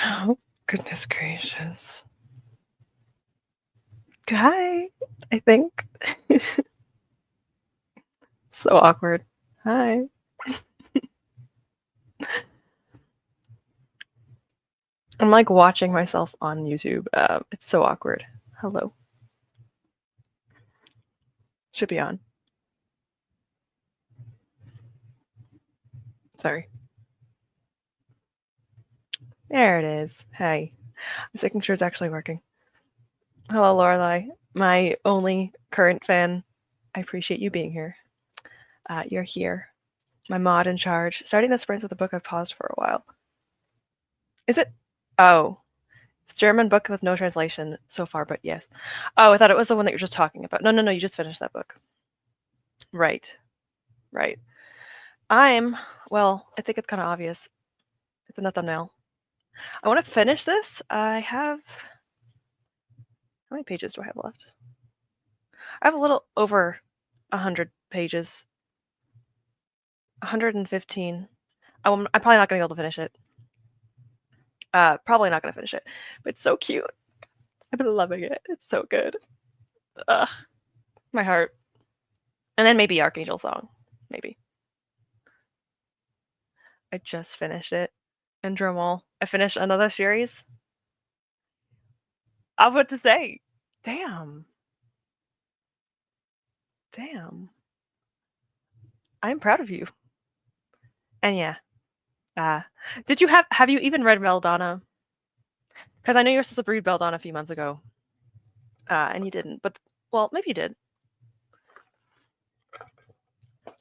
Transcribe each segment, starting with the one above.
Oh, goodness gracious. Hi, I think. So awkward. Hi. I'm like watching myself on YouTube. It's so awkward. Hello. Should be on. Sorry. There it is. Hey. I was making sure it's actually working. Hello, Lorelai. My only current fan. I appreciate you being here. You're here. My mod in charge. Starting the sprints with a book I've paused for a while. Is it? Oh. It's a German book with no translation so far, but yes. Oh, I thought it was the one that you're just talking about. No, you just finished that book. Right. Well, I think it's kind of obvious. It's in the thumbnail. I want to finish this. I have... How many pages do I have left? I have a little over 100 pages. 115. I'm probably not going to be able to finish it. Probably not going to finish it. But it's so cute. I've been loving it. It's so good. Ugh. My heart. And then maybe Archangel Song. Maybe. I just finished it. And drumroll, I finished another series. I was about to say, damn. I'm proud of you. And yeah. Did you have you even read Belladonna? Because I know you were supposed to read Belladonna a few months ago. And you didn't. But, well, maybe you did.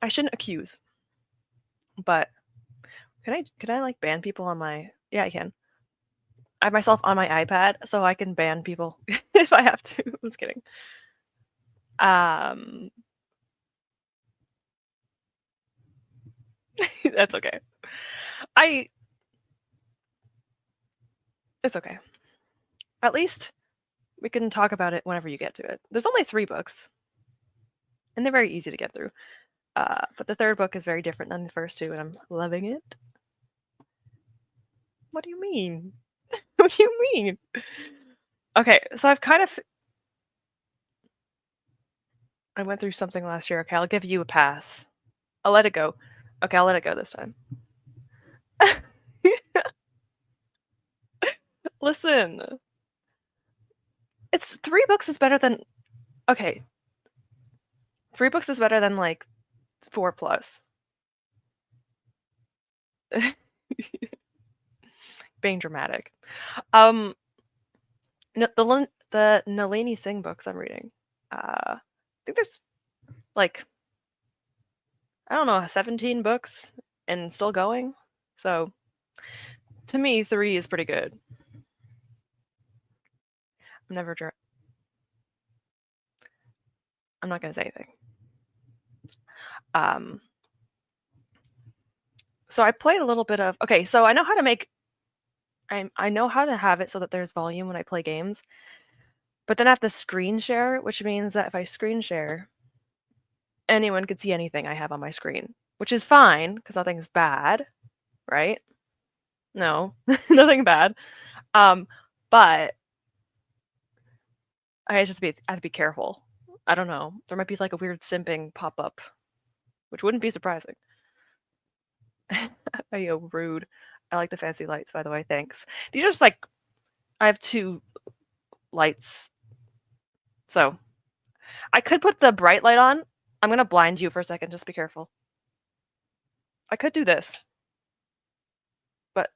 I shouldn't accuse. But can I like ban people on my... Yeah, I can. I have myself on my iPad, so I can ban people if I have to. I'm just kidding. That's okay. It's okay. At least we can talk about it whenever you get to it. There's only 3 books, and they're very easy to get through. But the third book is very different than the first 2, and I'm loving it. What do you mean? What do you mean? Okay, so I went through something last year. Okay, I'll give you a pass. I'll let it go. Okay, I'll let it go this time. Listen. It's 3 books is better than... Okay. 3 books is better than, like, 4 plus. Being dramatic. The Nalini Singh books I'm reading. I think there's, like, I don't know, 17 books and still going. So, to me, 3 is pretty good. I'm not going to say anything. So I played a little bit of... Okay, so I know how to make... I know how to have it so that there's volume when I play games. But then I have to screen share, which means that if I screen share, anyone could see anything I have on my screen, which is fine because nothing's bad, right? No, nothing bad. But I have to be careful. I don't know. There might be like a weird simping pop up, which wouldn't be surprising. Yo, rude. I like the fancy lights, by the way. Thanks. These are just like... I have 2 lights. So I could put the bright light on. I'm going to blind you for a second. Just be careful. I could do this. But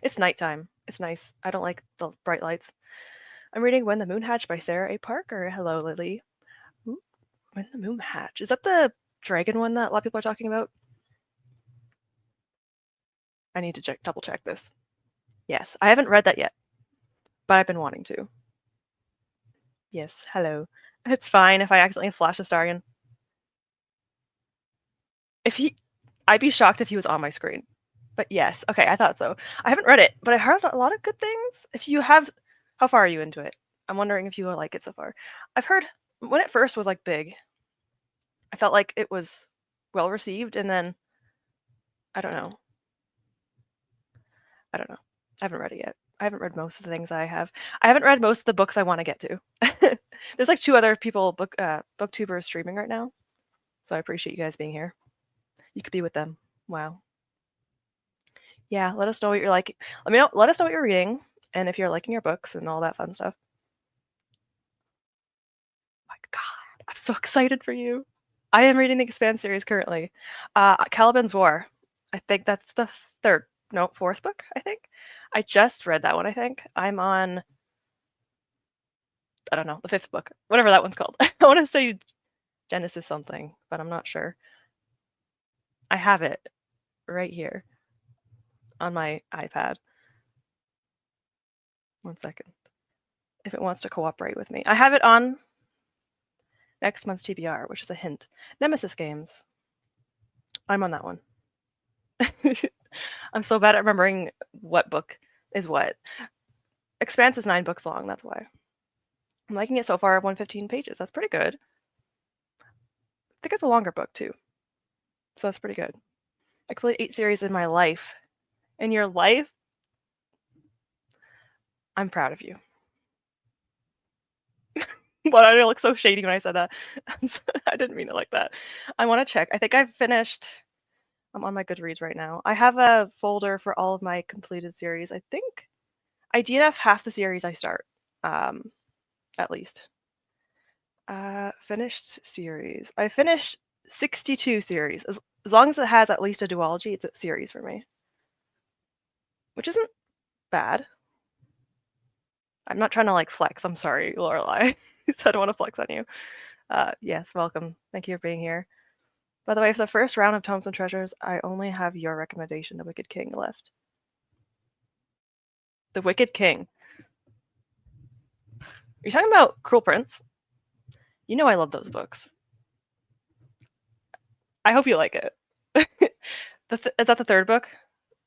it's nighttime. It's nice. I don't like the bright lights. I'm reading When the Moon Hatched by Sarah A. Parker. Hello, Lily. Ooh, When the Moon Hatched. Is that the dragon one that a lot of people are talking about? I need to double check this. Yes, I haven't read that yet, but I've been wanting to. Yes, hello. It's fine if I accidentally flash a Starion. I'd be shocked if he was on my screen. But yes, okay, I thought so. I haven't read it, but I heard a lot of good things. How far are you into it? I'm wondering if you like it so far. I've heard when it first was like big, I felt like it was well received, and then I don't know. I don't know. I haven't read it yet. I haven't read most of the things I have. I haven't read most of the books I want to get to. There's like 2 other people, booktubers streaming right now, so I appreciate you guys being here. You could be with them. Wow. Yeah, let us know what you're like. Let us know what you're reading, and if you're liking your books and all that fun stuff. My God, I'm so excited for you. I am reading the Expanse series currently. Caliban's War. I think that's the fourth book, I think. I just read that one, I think. I'm on, I don't know, the 5th book, whatever that one's called. I want to say Genesis something, but I'm not sure. I have it right here on my iPad. One second. If it wants to cooperate with me. I have it on next month's TBR, which is a hint. Nemesis Games. I'm on that one. I'm so bad at remembering what book is what. Expanse is 9 books long, that's why. I'm liking it so far, 115 pages. That's pretty good. I think it's a longer book, too. So that's pretty good. I completed 8 series in my life. In your life? I'm proud of you. Why did I look so shady when I said that? I didn't mean it like that. I want to check. I think I've finished. I'm on my Goodreads right now. I have a folder for all of my completed series. I think I DNF half the series I start, at least. Finished series. I finished 62 series. As long as it has at least a duology, it's a series for me. Which isn't bad. I'm not trying to like flex. I'm sorry, Lorelai. I don't want to flex on you. Yes, welcome. Thank you for being here. By the way, for the first round of Tomes and Treasures, I only have your recommendation, The Wicked King, left. The Wicked King. Are you talking about Cruel Prince? You know I love those books. I hope you like it. Is that the 3rd book?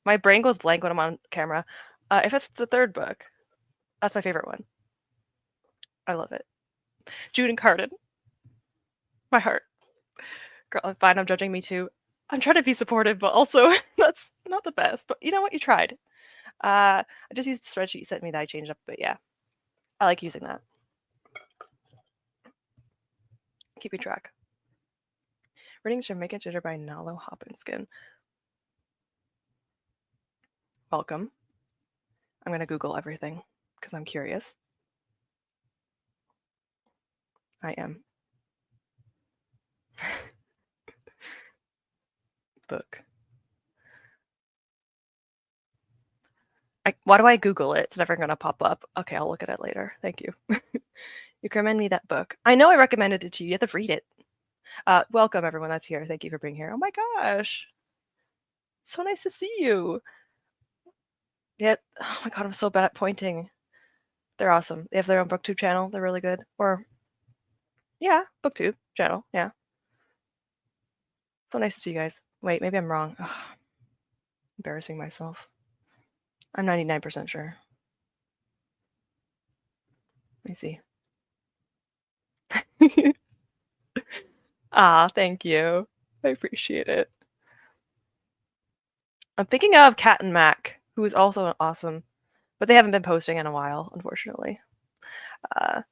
My brain goes blank when I'm on camera. If it's the 3rd book, that's my favorite one. I love it. Jude and Carden. My heart. Girl, fine, I'm judging me too. I'm trying to be supportive, but also that's not the best. But you know what? You tried. I just used the spreadsheet you sent me that I changed up, but yeah. I like using that. Keeping track. Reading Jamaican Jitter by Nalo Hopinskin. Welcome. I'm going to Google everything because I'm curious. I am. Book. Why do I Google it? It's never going to pop up. Okay, I'll look at it later. Thank you. You recommend me that book. I know I recommended it to you. You have to read it. Welcome, everyone that's here. Thank you for being here. Oh my gosh. So nice to see you. Yeah. Oh my god, I'm so bad at pointing. They're awesome. They have their own BookTube channel. They're really good. Or, yeah, BookTube channel. Yeah. So nice to see you guys. Wait, maybe I'm wrong. Ugh. Embarrassing myself. I'm 99% sure. Let me see. Thank you. I appreciate it. I'm thinking of Cat and Mac, who is also awesome, but they haven't been posting in a while, unfortunately. I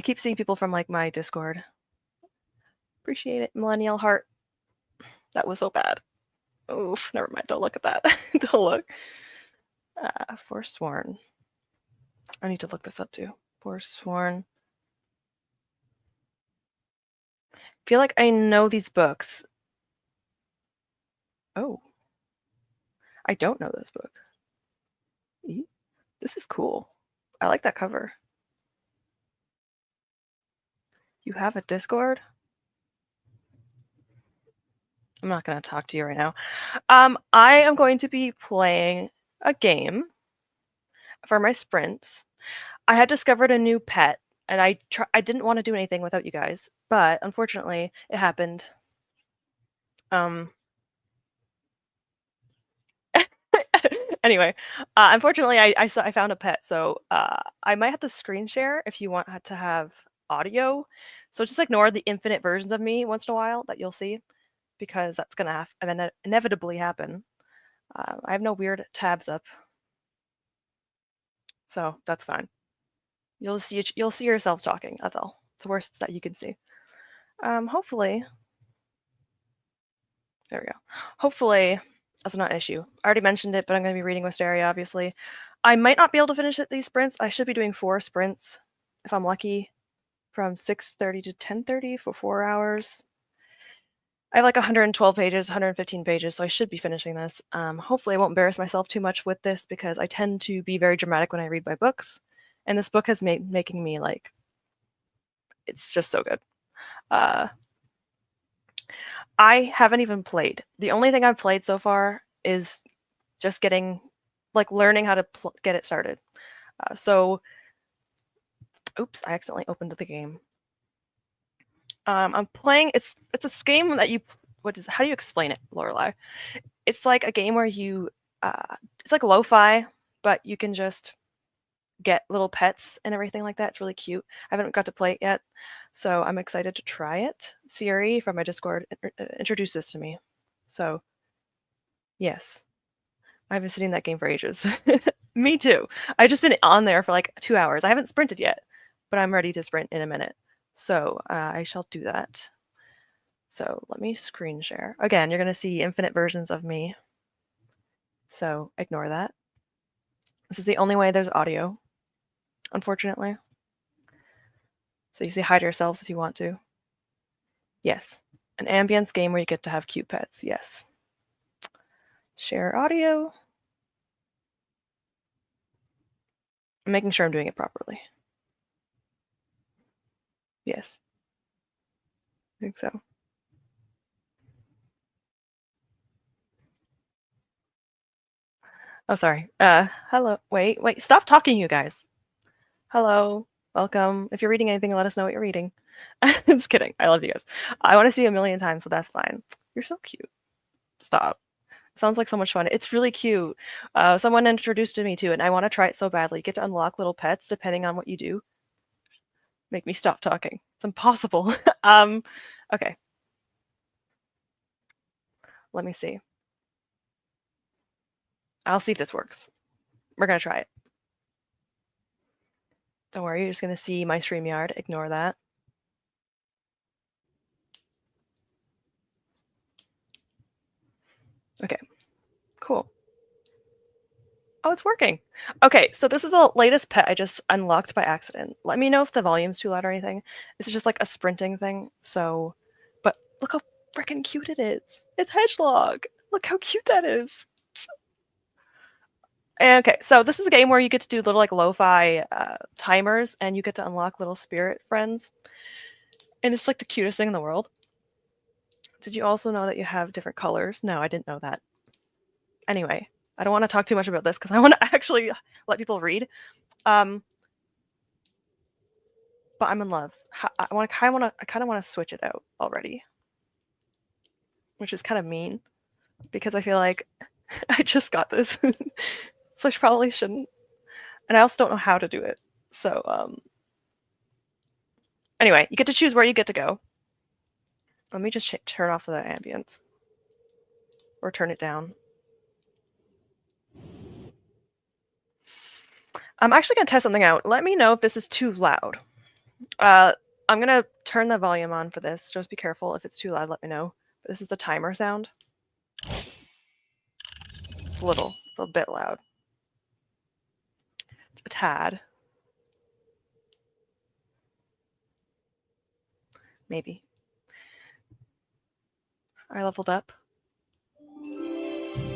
keep seeing people from like my Discord. Appreciate it, Millennial Heart. That was so bad. Oof, never mind. Don't look at that. Don't look. Forsworn. I need to look this up too. Forsworn. I feel like I know these books. Oh. I don't know this book. This is cool. I like that cover. You have a Discord? I'm not going to talk to you right now. I am going to be playing a game for my sprints. I had discovered a new pet, and I didn't want to do anything without you guys, but unfortunately, it happened. Anyway, unfortunately, I found a pet, so I might have to screen share if you want to have audio. So just ignore the infinite versions of me once in a while that you'll see, because that's gonna inevitably happen. I have no weird tabs up, so that's fine. You'll see yourselves talking. That's all. It's the worst that you can see. Hopefully, there we go. Hopefully, that's not an issue. I already mentioned it, but I'm going to be reading Wisteria, obviously. I might not be able to finish these sprints. I should be doing 4 sprints, if I'm lucky, from 6:30 to 10:30 for 4 hours. I have like 112 pages, 115 pages, so I should be finishing this. Hopefully I won't embarrass myself too much with this because I tend to be very dramatic when I read my books. And this book has making me like, it's just so good. I haven't even played. The only thing I've played so far is just learning how to get it started. Oops, I accidentally opened the game. I'm playing, it's a game that how do you explain it, Lorelai? It's like a game where you, it's like lo-fi, but you can just get little pets and everything like that. It's really cute. I haven't got to play it yet, so I'm excited to try it. Siri from my Discord introduced this to me. So, yes. I've been sitting in that game for ages. Me too. I've just been on there for like 2 hours. I haven't sprinted yet, but I'm ready to sprint in a minute. So I shall do that. So let me screen share. Again, you're going to see infinite versions of me. So ignore that. This is the only way there's audio, unfortunately. So you see hide yourselves if you want to. Yes. An ambience game where you get to have cute pets. Yes. Share audio. I'm making sure I'm doing it properly. Yes. I think so. Oh, sorry. Hello. Wait. Stop talking, you guys. Hello. Welcome. If you're reading anything, let us know what you're reading. Just kidding. I love you guys. I want to see you a million times, so that's fine. You're so cute. Stop. Sounds like so much fun. It's really cute. Someone introduced me to it, and I want to try it so badly. You get to unlock little pets depending on what you do. Make me stop talking. It's impossible. Okay. Let me see. I'll see if this works. We're going to try it. Don't worry, you're just going to see my StreamYard. Ignore that. Okay. Cool. Oh, it's working. Okay, so this is the latest pet I just unlocked by accident. Let me know if the volume's too loud or anything. This is just like a sprinting thing, so... But look how freaking cute it is. It's Hedgelog. Look how cute that is. Okay, so this is a game where you get to do little like lo-fi timers, and you get to unlock little spirit friends. And it's like the cutest thing in the world. Did you also know that you have different colors? No, I didn't know that. Anyway, I don't want to talk too much about this because I want to actually let people read. But I'm in love. I kind of want to switch it out already, which is kind of mean because I feel like I just got this, so I probably shouldn't. And I also don't know how to do it. So anyway, you get to choose where you get to go. Let me just turn off the ambience or turn it down. I'm actually going to test something out. Let me know if this is too loud. I'm going to turn the volume on for this. Just be careful. If it's too loud, let me know. But this is the timer sound. It's a bit loud. A tad. Maybe. I leveled up.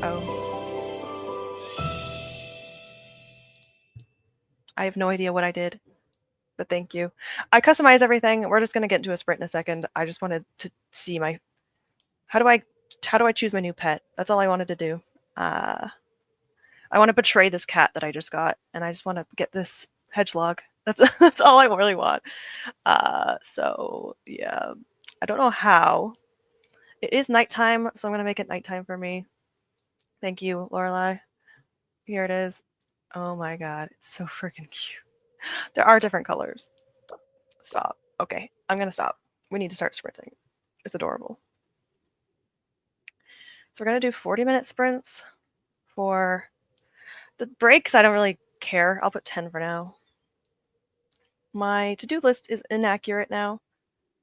Oh. I have no idea what I did, but thank you. I customize everything. We're just going to get into a sprint in a second. I just wanted to see how do I choose my new pet? That's all I wanted to do. I want to betray this cat that I just got, and I just want to get this hedgelog. That's all I really want. So yeah, I don't know how. It is nighttime, so I'm gonna make it nighttime for me. Thank you, Lorelai. Here it is. Oh my god, it's so freaking cute. There are different colors. Stop. Okay, I'm gonna stop. We need to start sprinting. It's adorable. So we're gonna do 40-minute sprints. for the breaks, I don't really care. I'll put 10 for now. My to-do list is inaccurate now.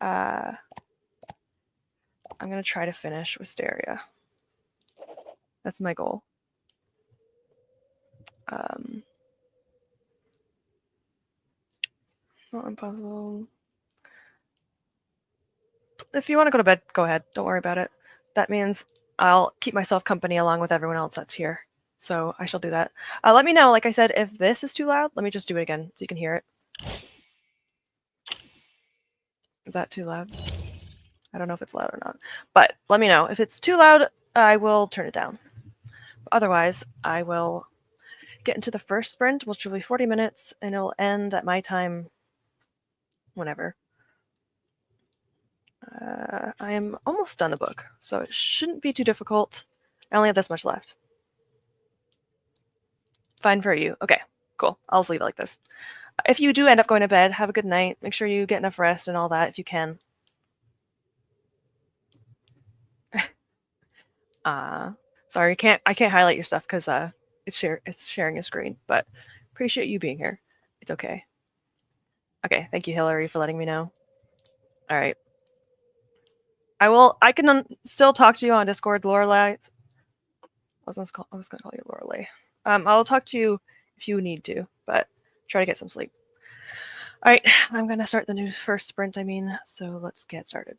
I'm going to try to finish Wisteria. That's my goal. Not impossible. If you want to go to bed, go ahead. Don't worry about it. That means I'll keep myself company along with everyone else that's here. So I shall do that. Let me know, like I said, if this is too loud. Let me just do it again so you can hear it. Is that too loud? I don't know if it's loud or not. But let me know. If it's too loud, I will turn it down. Otherwise, I will get into the first sprint, which will be 40 minutes, and it will end at my time whenever. I am almost done the book, so it shouldn't be too difficult. I only have this much left. Fine for you. Okay, cool. I'll just leave it like this. If you do end up going to bed, have a good night. Make sure you get enough rest and all that if you can. Sorry, I can't highlight your stuff because it's sharing a screen, but appreciate you being here. It's okay. Okay, thank you, Hillary, for letting me know. All right. I can still talk to you on Discord, Lorelei. I was gonna call you Lorelei. I'll talk to you if you need to, but try to get some sleep. All right, I'm gonna start the new first sprint. So let's get started.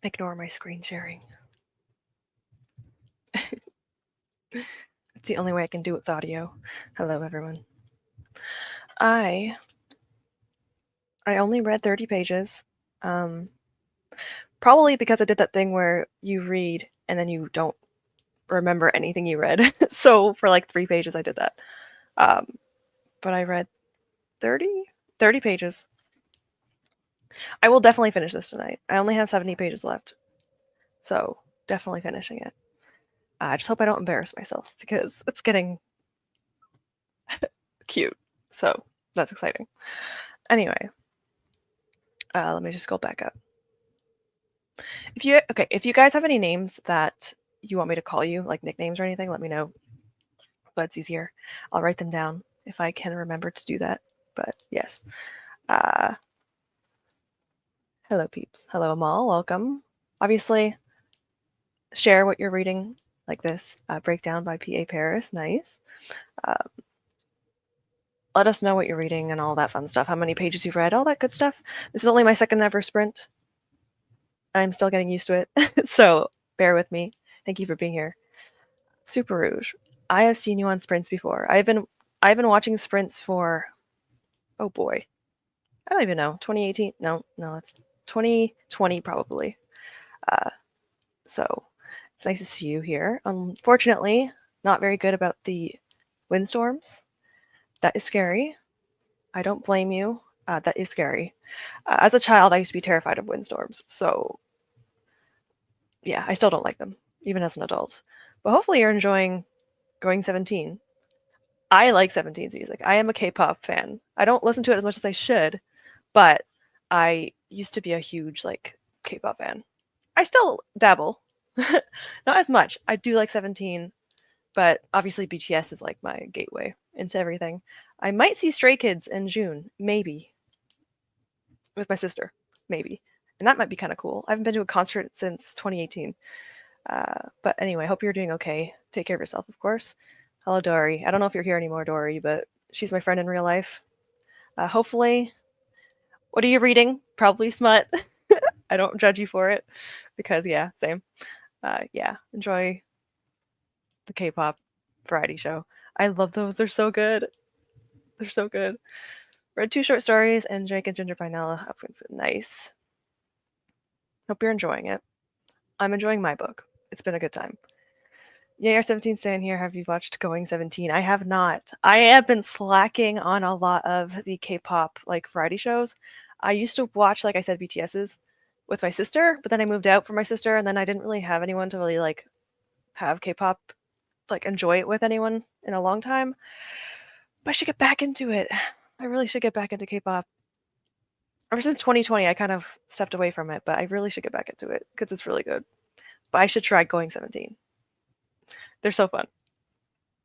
Ignore my screen sharing. It's the only way I can do it with audio. Hello, everyone. I only read 30 pages. Probably because I did that thing where you read and then you don't remember anything you read. So for like 3 pages, I did that. But I read 30 pages. I will definitely finish this tonight. I only have 70 pages left. So definitely finishing it. I just hope I don't embarrass myself because it's getting cute. So that's exciting. Anyway, let me just go back up. If you guys have any names that you want me to call you, like nicknames or anything, let me know. So it's easier. I'll write them down if I can remember to do that. But yes. Hello, peeps. Hello, Amal. Welcome. Obviously, share what you're reading, like this breakdown by P.A. Paris. Nice. Let us know what you're reading and all that fun stuff. How many pages you've read, all that good stuff. This is only my second ever sprint. I'm still getting used to it, so bear with me. Thank you for being here. Super Rouge. I have seen you on sprints before. I've been watching sprints for, oh boy, I don't even know. 2018? No, it's 2020 probably. So it's nice to see you here. Unfortunately, not very good about the windstorms. That is scary. I don't blame you. That is scary. As a child, I used to be terrified of windstorms. So yeah, I still don't like them, even as an adult. But hopefully you're enjoying Going 17. I like 17's music. I am a K-pop fan. I don't listen to it as much as I should, but I used to be a huge K-pop fan. I still dabble. Not as much. I do like 17, but obviously BTS is like my gateway into everything. I might see Stray Kids in June, maybe. With my sister, maybe. And that might be kind of cool. I haven't been to a concert since 2018. But anyway, hope you're doing okay. Take care of yourself, of course. Hello, Dory. I don't know if you're here anymore, Dory, but she's my friend in real life. Hopefully, what are you reading? Probably smut. I don't judge you for it because, yeah, same. Yeah, enjoy the K-pop variety show. I love those. They're so good. They're so good. Read 2 short stories and Jake and Ginger Pinella. Nice. Hope you're enjoying it. I'm enjoying my book. It's been a good time. Yeah, you're 17 staying here. Have you watched Going 17? I have not. I have been slacking on a lot of the K-pop variety shows. I used to watch, like I said, BTS's with my sister, but then I moved out from my sister, and then I didn't really have anyone to really have K-pop enjoy it with anyone in a long time. But I should get back into it. I really should get back into K-pop. Ever since 2020, I kind of stepped away from it, but I really should get back into it because it's really good. But I should try Going 17. They're so fun.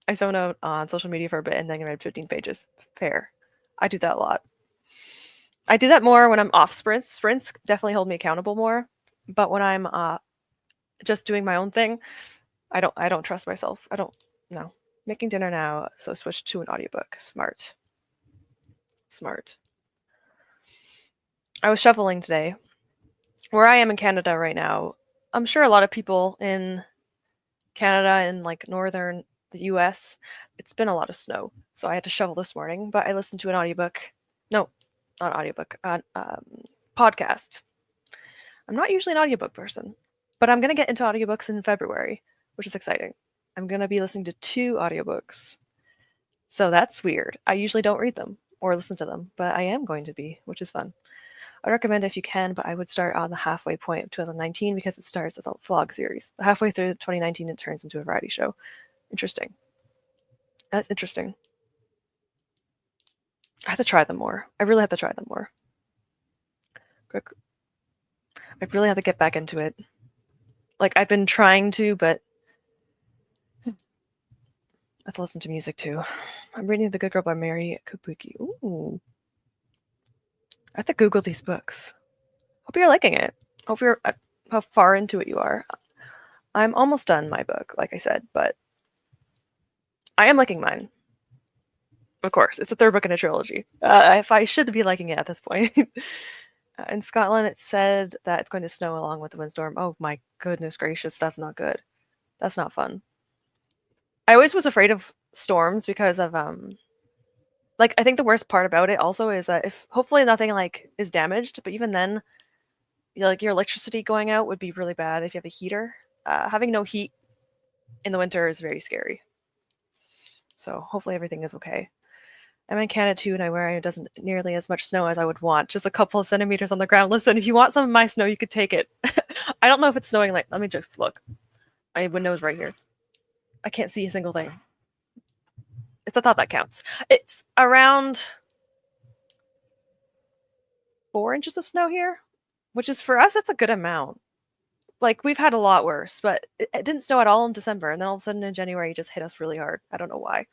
I zone out on social media for a bit and then I read 15 pages. Fair. I do that a lot. I do that more when I'm off sprints. Sprints definitely hold me accountable more. But when I'm just doing my own thing, I don't trust myself. No. Making dinner now, so switch to an audiobook. Smart. I was shoveling today. Where I am in Canada right now, I'm sure a lot of people in Canada and northern the US, it's been a lot of snow. So I had to shovel this morning, but I listened to an audiobook. No, not audiobook, podcast. I'm not usually an audiobook person, but I'm going to get into audiobooks in February, which is exciting. I'm going to be listening to 2 audiobooks. So that's weird. I usually don't read them or listen to them, but I am going to be, which is fun. I'd recommend if you can, but I would start on the halfway point of 2019 because it starts as a vlog series. Halfway through 2019, it turns into a variety show. Interesting. That's interesting. I have to try them more. I really have to try them more. I really have to get back into it. I've been trying to, but I have to listen to music too. I'm reading The Good Girl by Mary Kabuki. Ooh. I have to Google these books. Hope you're liking it. Hope you're how far into it you are. I'm almost done my book, like I said, but I am liking mine. Of course, it's the 3rd book in a trilogy. If I should be liking it at this point. In Scotland, it said that it's going to snow along with the windstorm. Oh my goodness gracious, that's not good. That's not fun. I always was afraid of storms because of like, I think the worst part about it also is that if hopefully nothing like is damaged, but even then, like your electricity going out would be really bad if you have a heater. Having no heat in the winter is very scary. So hopefully everything is okay. I'm in Canada too, and I where it doesn't nearly as much snow as I would want. Just a couple of centimeters on the ground. Listen, if you want some of my snow, you could take it. I don't know if it's snowing. Like, let me just look. My window's right here. I can't see a single thing. It's a thought that counts. It's around 4 inches of snow here, which is for us, that's a good amount. Like, we've had a lot worse, but it didn't snow at all in December, and then all of a sudden in January, it just hit us really hard. I don't know why.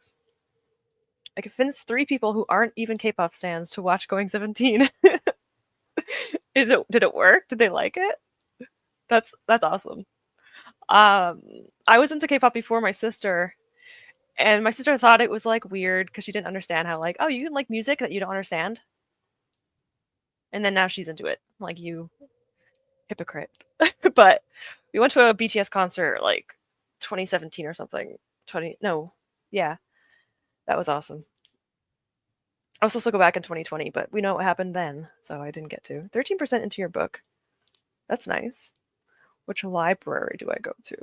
I convinced 3 people who aren't even K-pop stans to watch Going 17. Did it work? Did they like it? That's awesome. I was into K-pop before my sister, and my sister thought it was like weird because she didn't understand how like, oh, you can like music that you don't understand. And then now she's into it. Like, you hypocrite. But we went to a BTS concert like 2017 or something. Yeah, that was awesome. I was supposed to go back in 2020, but we know what happened then, so I didn't get to. 13% into your book. That's nice. Which library do I go to?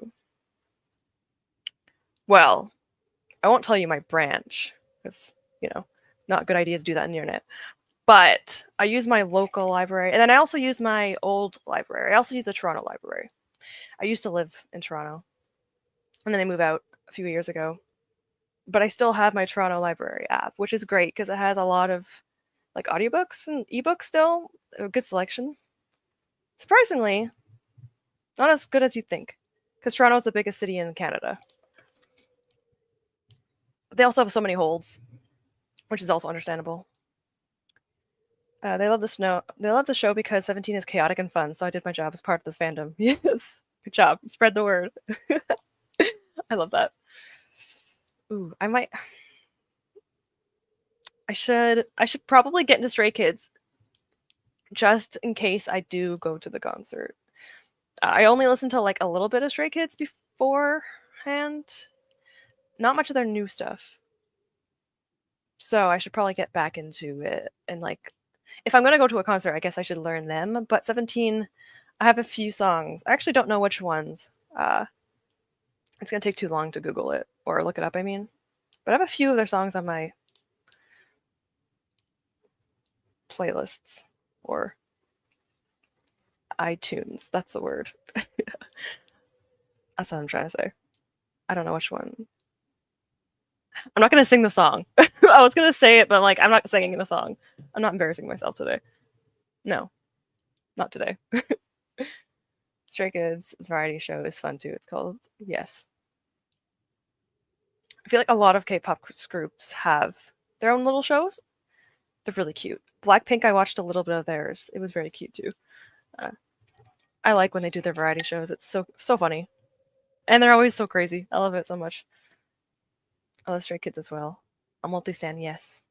Well, I won't tell you my branch, because, not a good idea to do that on the internet. But I use my local library, and then I also use my old library. I also use the Toronto library. I used to live in Toronto, and then I moved out a few years ago. But I still have my Toronto library app, which is great because it has a lot of like audiobooks and ebooks still. A good selection. Surprisingly, not as good as you'd think, because Toronto is the biggest city in Canada. But they also have so many holds, which is also understandable. They love the snow. They love the show because 17 is chaotic and fun. So I did my job as part of the fandom. Yes, good job. Spread the word. I love that. Ooh, I should probably get into Stray Kids, just in case I do go to the concert. I only listened to like a little bit of Stray Kids beforehand. Not much of their new stuff. So I should probably get back into it. And like, if I'm going to go to a concert, I guess I should learn them. But 17, I have a few songs. I actually don't know which ones. It's going to take too long to Google it or look it up, I mean. But I have a few of their songs on my playlists or iTunes. That's the word. That's what I'm trying to say. I don't know which one. I'm not going to sing the song. I was going to say it, but like, I'm not singing the song. I'm not embarrassing myself today. No, not today. Stray Kids variety show is fun too. It's called Yes. I feel like a lot of K-pop groups have their own little shows. They're really cute. Blackpink, I watched a little bit of theirs. It was very cute too. I like when they do their variety shows. It's so funny. And they're always so crazy. I love it so much. I love Stray Kids as well. A multi-stan, yes.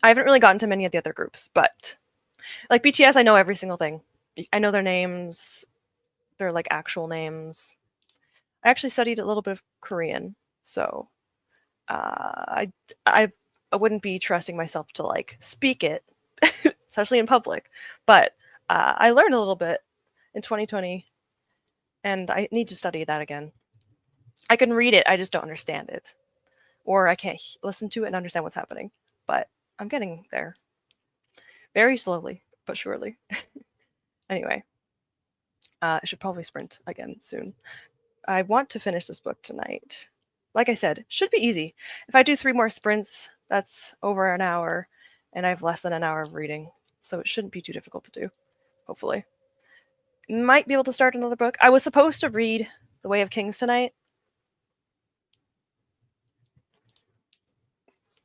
I haven't really gotten to many of the other groups, but like BTS, I know every single thing. I know their names, their like actual names. I actually studied a little bit of Korean, so I wouldn't be trusting myself to like speak it, especially in public. But I learned a little bit in 2020, and I need to study that again. I can read it, I just don't understand it, or I can't listen to it and understand what's happening. But I'm getting there, very slowly but surely. Anyway, I should probably sprint again soon. I want to finish this book tonight. Like I said, should be easy. If I do 3 more sprints, that's over an hour, and I have less than an hour of reading, so it shouldn't be too difficult to do, hopefully. Might be able to start another book. I was supposed to read The Way of Kings tonight.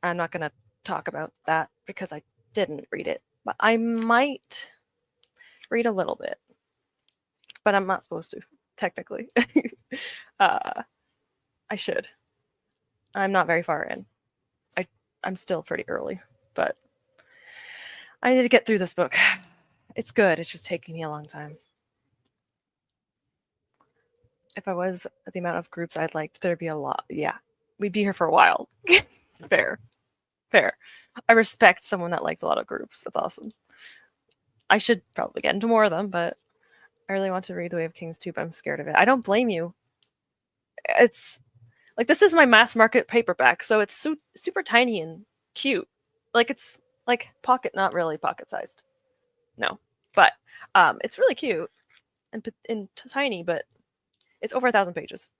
I'm not going to talk about that because I didn't read it, but I might read a little bit. But I'm not supposed to, technically. I should. I'm not very far in. I'm still pretty early, but I need to get through this book. It's good. It's just taking me a long time. If I was at the amount of groups I'd liked, there'd be a lot. Yeah, we'd be here for a while. Fair. Fair. I respect someone that likes a lot of groups. That's awesome. I should probably get into more of them, but I really want to read The Way of Kings too, but I'm scared of it. I don't blame you. It's like this is my mass market paperback, so it's super tiny and cute. Like it's like pocket, not really pocket sized. No, but it's really cute and tiny, but it's over 1,000 pages.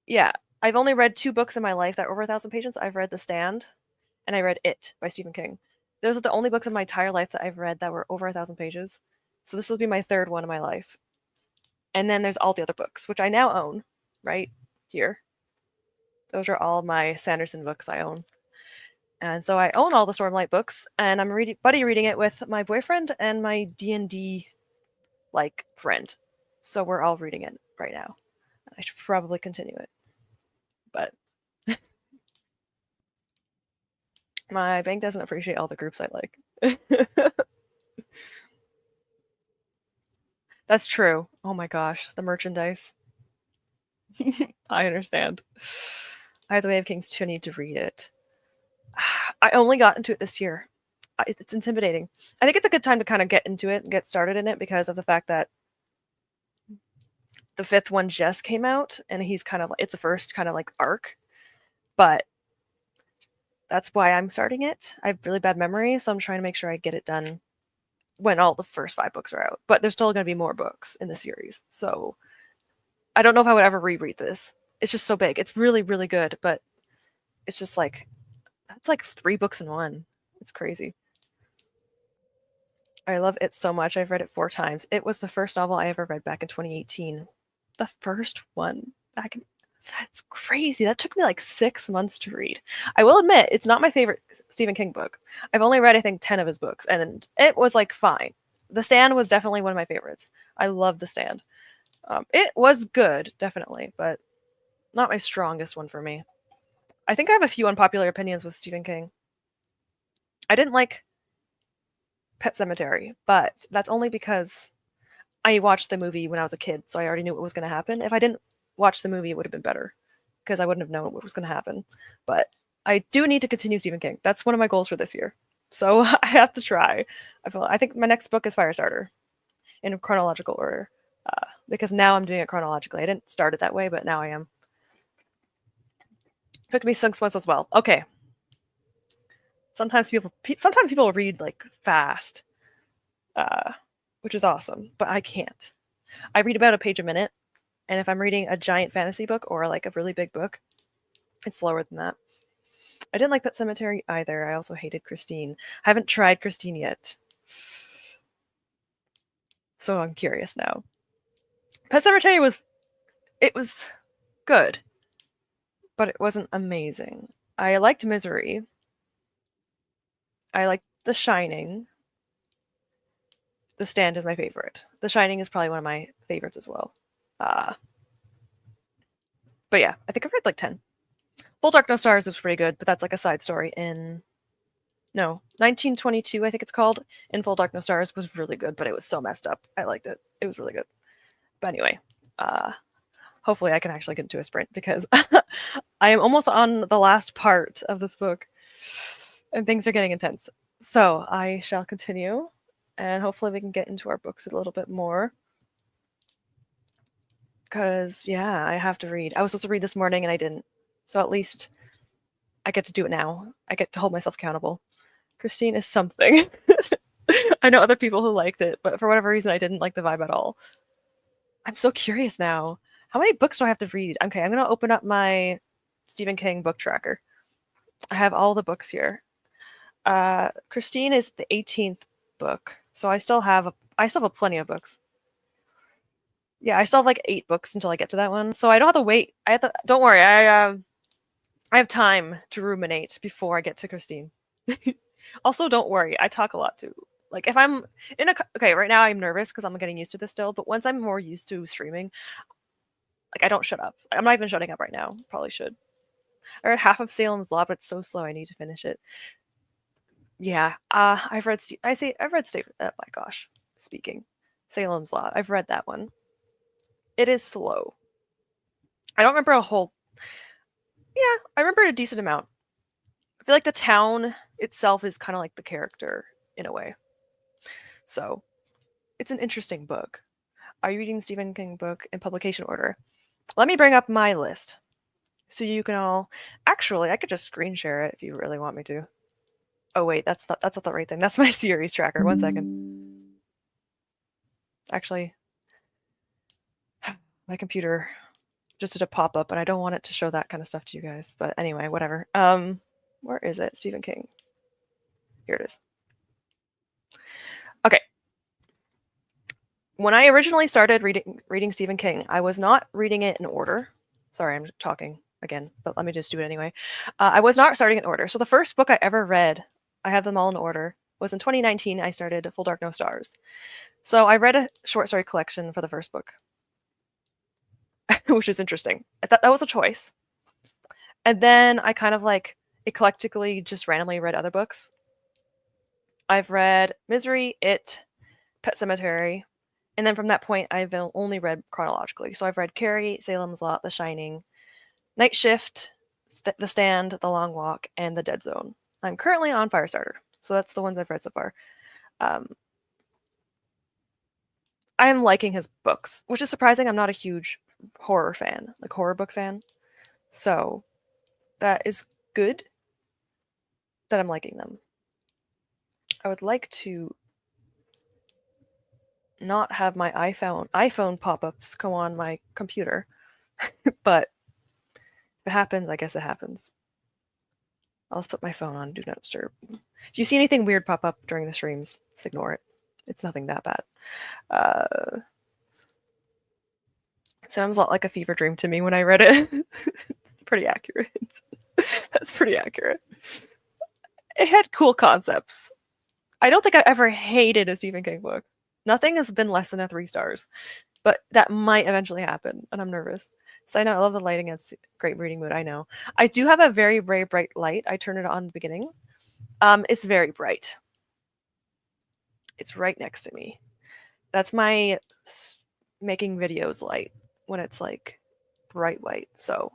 Yeah, I've only read 2 books in my life that are over 1,000 pages. I've read The Stand, and I read It by Stephen King. Those are the only books in my entire life that I've read that were over 1,000 pages. So this will be my 3rd one in my life. And then there's all the other books, which I now own, right here. Those are all my Sanderson books I own. And so I own all the Stormlight books, and I'm buddy reading it with my boyfriend and my D&D like friend. So we're all reading it right now. I should probably continue it. But my bank doesn't appreciate all the groups I like. That's true. Oh my gosh, the merchandise. I understand. I have The Way of Kings 2. I need to read it. I only got into it this year. It's intimidating. I think it's a good time to kind of get into it and get started in it because of the fact that the 5th one just came out, and he's kind of it's the first kind of like arc. But that's why I'm starting it. I have really bad memory, so I'm trying to make sure I get it done when all the first 5 books are out. But there's still going to be more books in the series, so I don't know if I would ever reread this. It's just so big. It's really, really good, but it's just like that's like 3 books in one. It's crazy. I love it so much. I've read it 4 times. It was the first novel I ever read back in 2018. The first one back in. That's crazy. That took me like 6 months to read. I will admit, it's not my favorite Stephen King book. I've only read, I think, 10 of his books, and it was like fine. The Stand was definitely one of my favorites. I love The Stand. It was good, definitely, but not my strongest one for me. I think I have a few unpopular opinions with Stephen King. I didn't like Pet Sematary, but that's only because I watched the movie when I was a kid, so I already knew what was going to happen. If I didn't watch the movie, it would have been better because I wouldn't have known what was going to happen. But I do need to continue Stephen King. That's one of my goals for this year. So I have to try. I think my next book is Firestarter in chronological order because now I'm doing it chronologically. I didn't start it that way, but now I am. Took me 6 months as well. Okay. Sometimes people read like fast, which is awesome, but I can't. I read about a page a minute, and if I'm reading a giant fantasy book or like a really big book, it's slower than that. I didn't like Pet Sematary either. I also hated Christine. I haven't tried Christine yet, so I'm curious now. Pet Sematary was good, but it wasn't amazing. I liked Misery. I liked The Shining. The Stand is my favorite. The Shining is probably one of my favorites as well. But yeah, I think I've read like 10. Full Dark No Stars was pretty good, but that's like a side story in 1922, I think it's called. In Full Dark No Stars was really good, but it was so messed up. I liked it. It was really good. But anyway, hopefully I can actually get into a sprint because I am almost on the last part of this book and things are getting intense. So I shall continue and hopefully we can get into our books a little bit more. Because, yeah, I have to read. I was supposed to read this morning and I didn't. So at least I get to do it now. I get to hold myself accountable. Christine is something. I know other people who liked it, but for whatever reason, I didn't like the vibe at all. I'm so curious now. How many books do I have to read? Okay, I'm going to open up my Stephen King book tracker. I have all the books here. Christine is the 18th book, so I still have plenty of books. Yeah, I still have like 8 books until I get to that one, so I don't have to wait. Don't worry, I have time to ruminate before I get to Christine. Also, don't worry, I talk a lot too. Like if I'm okay, right now I'm nervous because I'm getting used to this still, but once I'm more used to streaming, like I don't shut up. I'm not even shutting up right now. Probably should. I read half of Salem's Law, but it's so slow. I need to finish it. Yeah, I've read. I've read. Oh my gosh, speaking Salem's Lot. I've read that one. It is slow. I don't remember a whole. Yeah, I remember a decent amount. I feel like the town itself is kind of like the character in a way. So it's an interesting book. Are you reading Stephen King book in publication order? Let me bring up my list so you can all. Actually, I could just screen share it if you really want me to. Oh wait, that's not the right thing. That's my series tracker. 1 second. Actually, my computer just did a pop up, and I don't want it to show that kind of stuff to you guys. But anyway, whatever. Where is it? Stephen King. Here it is. Okay. When I originally started reading Stephen King, I was not reading it in order. Sorry, I'm talking again, but let me just do it anyway. I was not starting in order. So the first book I ever read, I have them all in order, was in 2019. I started Full Dark No Stars. So I read a short story collection for the first book, which is interesting. I thought that was a choice. And then I kind of like eclectically just randomly read other books. I've read Misery, It, Pet Cemetery, and then from that point, I've only read chronologically. So I've read Carrie, Salem's Lot, The Shining, Night Shift, The Stand, The Long Walk, and The Dead Zone. I'm currently on Firestarter, so that's the ones I've read so far. I am liking his books, which is surprising. I'm not a huge horror fan, like horror book fan. So that is good that I'm liking them. I would like to not have my iPhone pop-ups come on my computer, but if it happens, I guess it happens. I'll just put my phone on Do Not Disturb. If you see anything weird pop up during the streams, just ignore it. It's nothing that bad. Sounds a lot like a fever dream to me when I read it. Pretty accurate. That's pretty accurate. It had cool concepts. I don't think I ever hated a Stephen King book. Nothing has been less than a 3 stars, but that might eventually happen, and I'm nervous. So I know I love the lighting. It's great reading mood. I know. I do have a very, very bright light. I turn it on in the beginning. It's very bright. It's right next to me. That's my making videos light when it's like bright white. So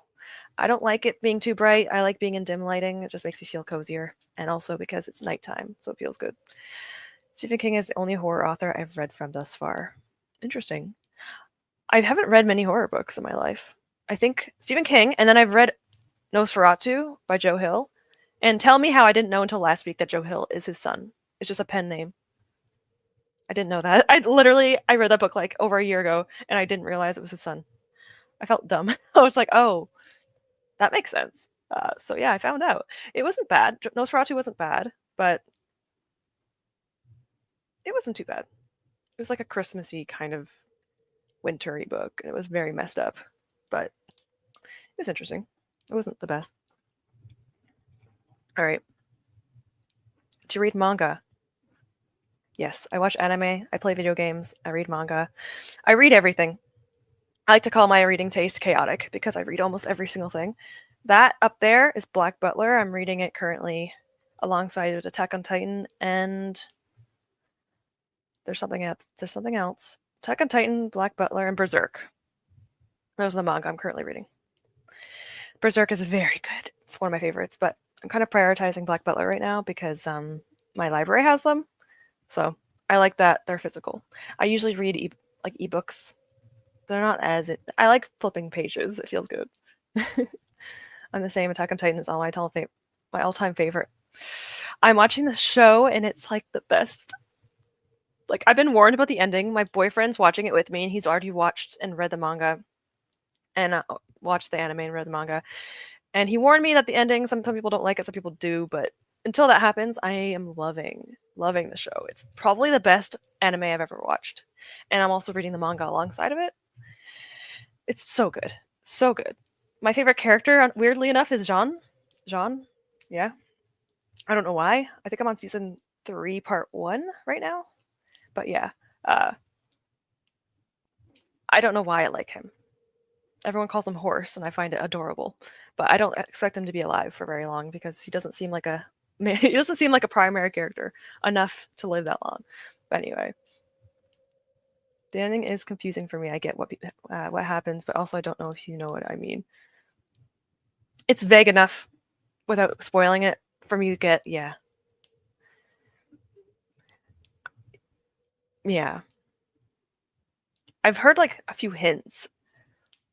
I don't like it being too bright. I like being in dim lighting. It just makes me feel cozier. And also because it's nighttime, so it feels good. Stephen King is the only horror author I've read from thus far. Interesting. I haven't read many horror books in my life. I think Stephen King, and then I've read Nosferatu by Joe Hill. And tell me how I didn't know until last week that Joe Hill is his son. It's just a pen name. I didn't know that. I read that book like over a year ago, and I didn't realize it was his son. I felt dumb. I was like, oh, that makes sense. So yeah, I found out. It wasn't bad. Nosferatu wasn't bad, but it wasn't too bad. It was like a Christmassy kind of wintry book, and it was very messed up, but it was interesting. It wasn't the best. All right. To read manga. Yes, I watch anime, I play video games, I read manga. I read everything. I like to call my reading taste chaotic because I read almost every single thing. That up there is Black Butler. I'm reading it currently alongside Attack on Titan, and there's something else. Attack on Titan, Black Butler, and Berserk. Those are the manga I'm currently reading. Berserk is very good. It's one of my favorites, but I'm kind of prioritizing Black Butler right now because my library has them. So I like that they're physical. I usually read ebooks. They're not as I like flipping pages. It feels good. I'm the same. Attack on Titan is all my all-time favorite. I'm watching the show and it's like the best. Like I've been warned about the ending. My boyfriend's watching it with me and he's already watched and read the manga and watched the anime and read the manga. And he warned me that the ending, some people don't like it, some people do, but until that happens, I am loving the show. It's probably the best anime I've ever watched. And I'm also reading the manga alongside of it. It's so good. So good. My favorite character, weirdly enough, is Jean. Jean? Yeah. I don't know why. I think I'm on season 3, part 1 right now. But yeah. I don't know why I like him. Everyone calls him Horse, and I find it adorable. But I don't expect him to be alive for very long because he doesn't seem like a He doesn't seem like a primary character enough to live that long. But anyway, the ending is confusing for me. I get what happens, but also I don't know if you know what I mean. It's vague enough without spoiling it for me to get, yeah. Yeah. I've heard like a few hints.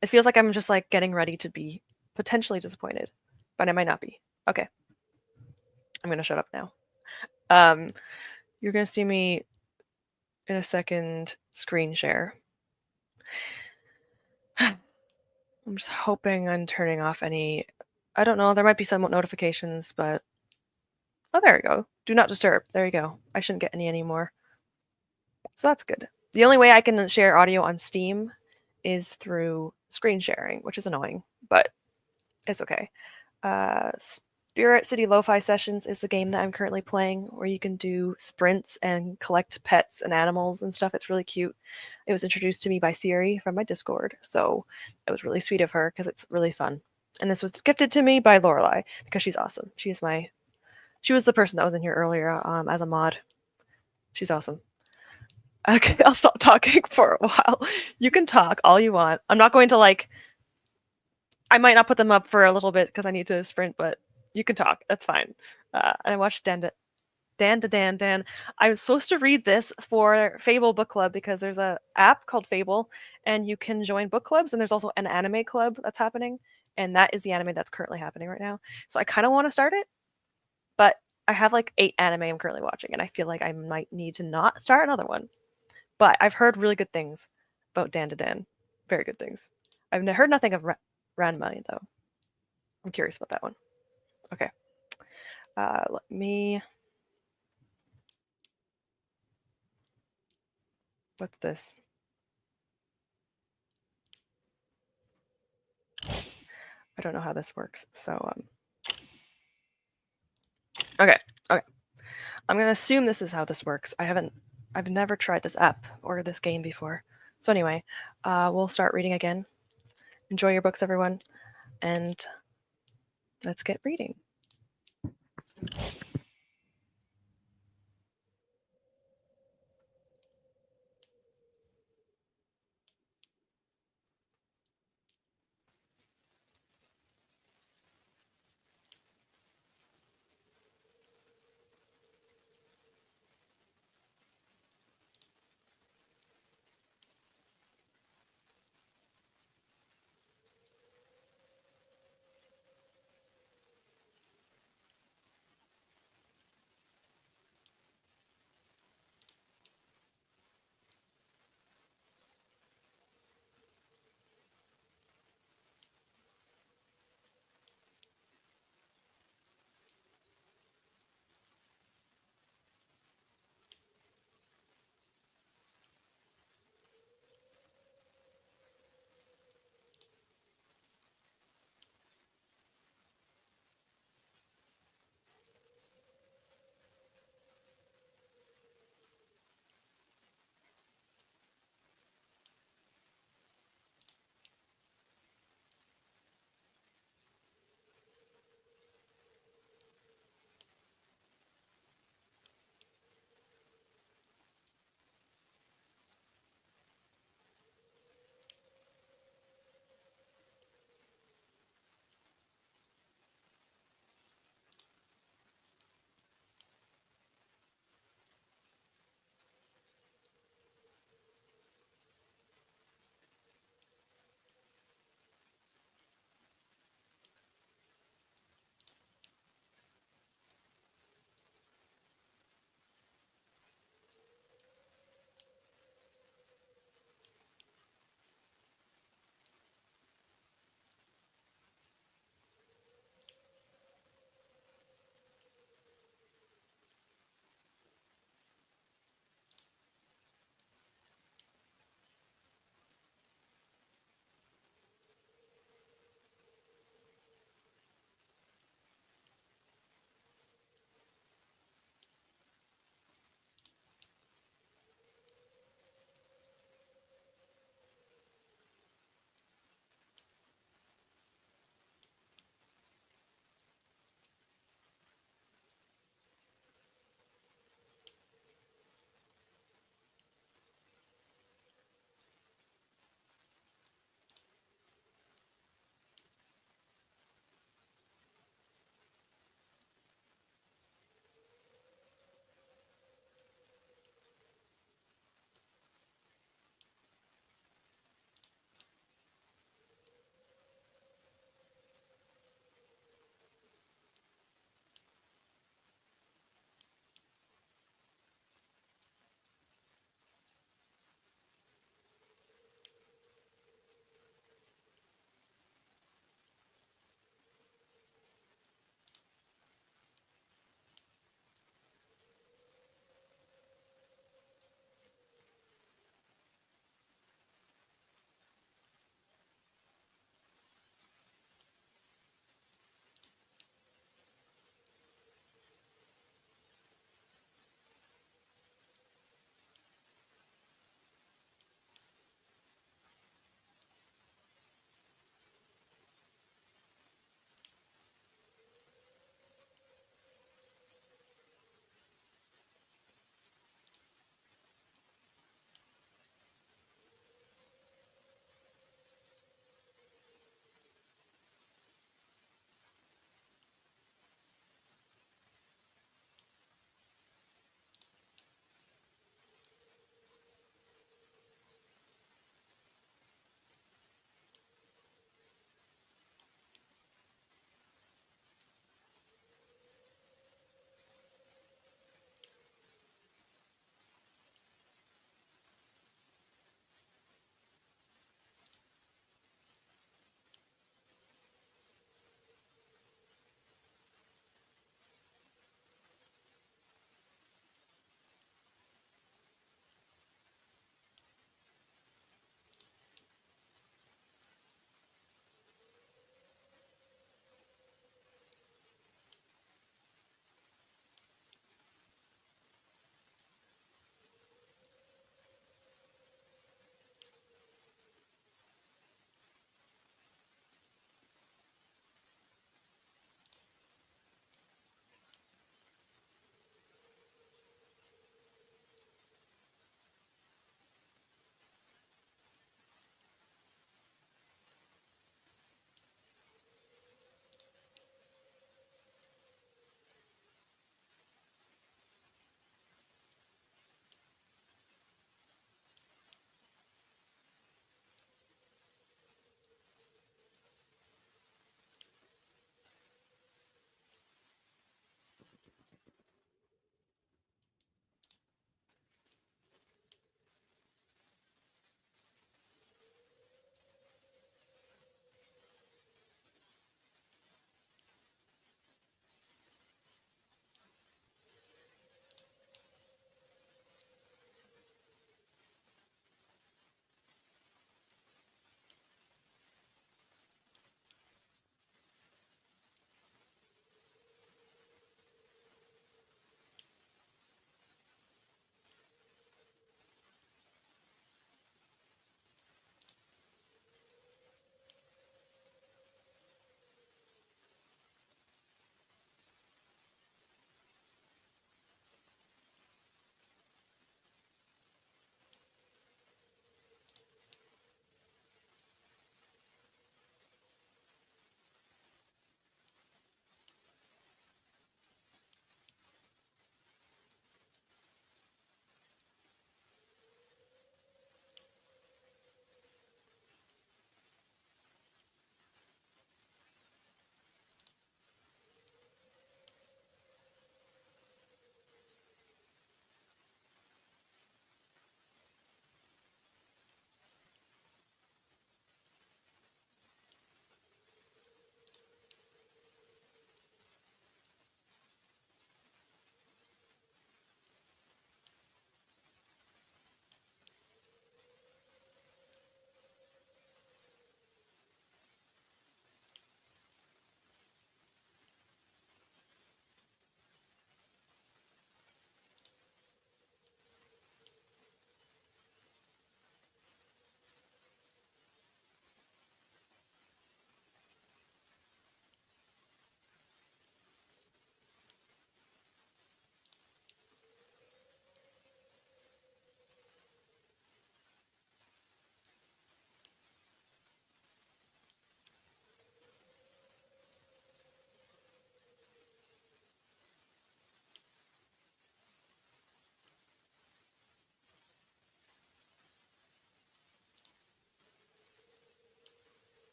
It feels like I'm just like getting ready to be potentially disappointed, but I might not be. Okay. I'm going to shut up now. You're going to see me in a second screen share. I'm just hoping I'm turning off any, I don't know, there might be some notifications, but, oh, there we go. Do not disturb. There you go. I shouldn't get any anymore. So that's good. The only way I can share audio on Steam is through screen sharing, which is annoying, but it's okay. Spirit City Lo-Fi Sessions is the game that I'm currently playing, where you can do sprints and collect pets and animals and stuff. It's really cute. It was introduced to me by Siri from my Discord, so it was really sweet of her because it's really fun. And this was gifted to me by Lorelai because she's awesome. She was the person that was in here earlier as a mod. She's awesome. Okay, I'll stop talking for a while. You can talk all you want. I'm not going to I might not put them up for a little bit because I need to sprint, but you can talk. That's fine. And I watched Dan. I was supposed to read this for Fable Book Club because there's a app called Fable, and you can join book clubs, and there's also an anime club that's happening, and that is the anime that's currently happening right now. So I kind of want to start it, but I have like 8 anime I'm currently watching, and I feel like I might need to not start another one. But I've heard really good things about Dan. Very good things. I've heard nothing of Ranma, though. I'm curious about that one. Okay. Let me. What's this? I don't know how this works. So, okay. Okay. I'm gonna assume this is how this works. I've never tried this app or this game before. So anyway, we'll start reading again. Enjoy your books, everyone, and let's get reading.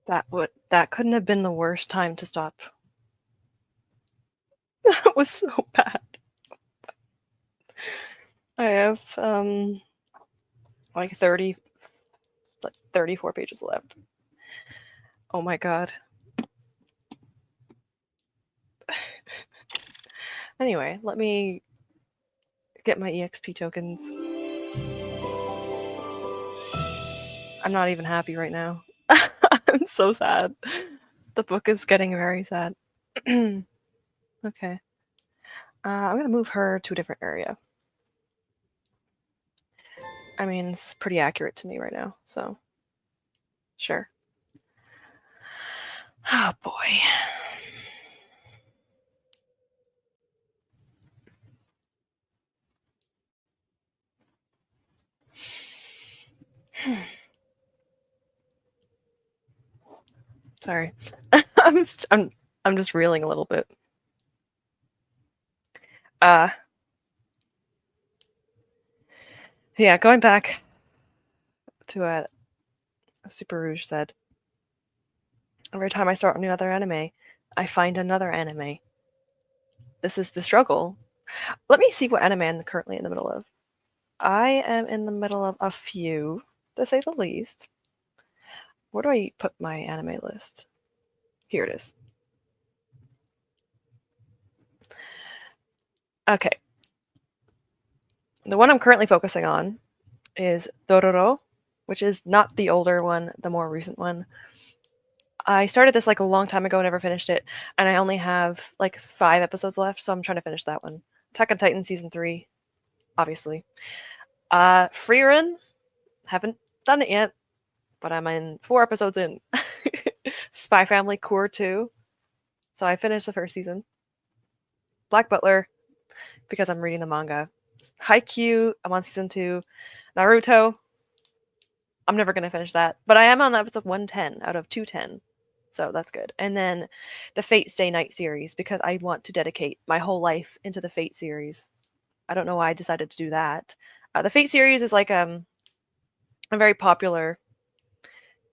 That couldn't have been the worst time to stop. That was so bad. I have like 34 pages left. Oh my god. Anyway, let me get my EXP tokens. I'm not even happy right now. I'm so sad. The book is getting very sad. Okay. I'm gonna move her to a different area. I mean, this is pretty accurate to me right now, so sure. Oh boy. Sorry. I'm just reeling a little bit. Yeah, going back to what Super Rouge said. Every time I start another anime, I find another anime. This is the struggle. Let me see what anime I'm currently in the middle of. I am in the middle of a few, to say the least. Where do I put my anime list? Here it is. Okay. The one I'm currently focusing on is Dororo, which is not the older one, the more recent one. I started this like a long time ago, never finished it, and I only have like 5 episodes left, so I'm trying to finish that one. Attack on Titan season 3, obviously. Free Run, haven't done it yet, but I'm in 4 episodes in. Spy Family Core 2, so I finished the first season. Black Butler, because I'm reading the manga. Haikyuu, I'm on season 2. Naruto, I'm never going to finish that, but I am on episode 110 out of 210, so that's good. And then the Fate Stay Night series, because I want to dedicate my whole life into the Fate series. I don't know why I decided to do that. The Fate series is like a very popular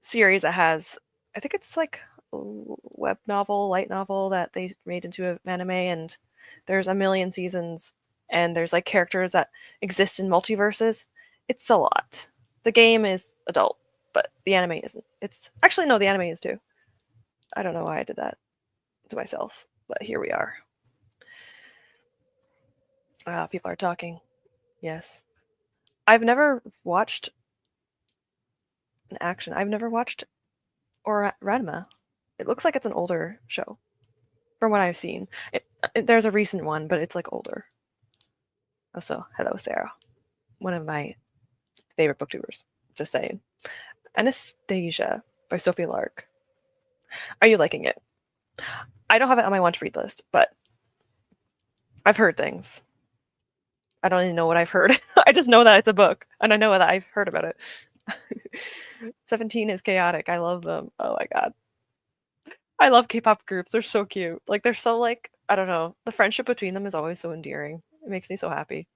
series that has, I think it's like a web novel, light novel that they made into an anime, and there's a million seasons, and there's like characters that exist in multiverses. It's a lot. The game is adult, but the anime isn't. It's actually no, the anime is too. I don't know why I did that to myself, but here we are. People are talking. Yes. I've never watched an action. I've never watched or Ranma. It looks like it's an older show from what I've seen. There's a recent one, but it's like older. Also, hello, Sarah. One of my favorite booktubers. Just saying. Anastasia by Sophie Lark. Are you liking it? I don't have it on my want to read list, but I've heard things. I don't even know what I've heard. I just know that it's a book, and I know that I've heard about it. 17 is chaotic. I love them. Oh my god. I love K-pop groups. They're so cute. Like they're so like, I don't know. The friendship between them is always so endearing. It makes me so happy.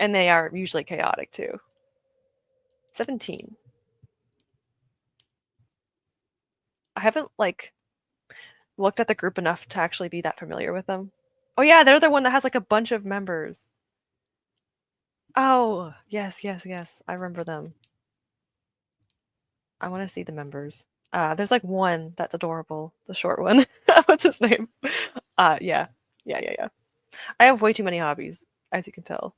And they are usually chaotic too. 17. I haven't like looked at the group enough to actually be that familiar with them. Oh yeah, they're the one that has like a bunch of members. Oh, yes, yes, yes. I remember them. I want to see the members. There's like one that's adorable, the short one. What's his name? Yeah. Yeah. I have way too many hobbies, as you can tell.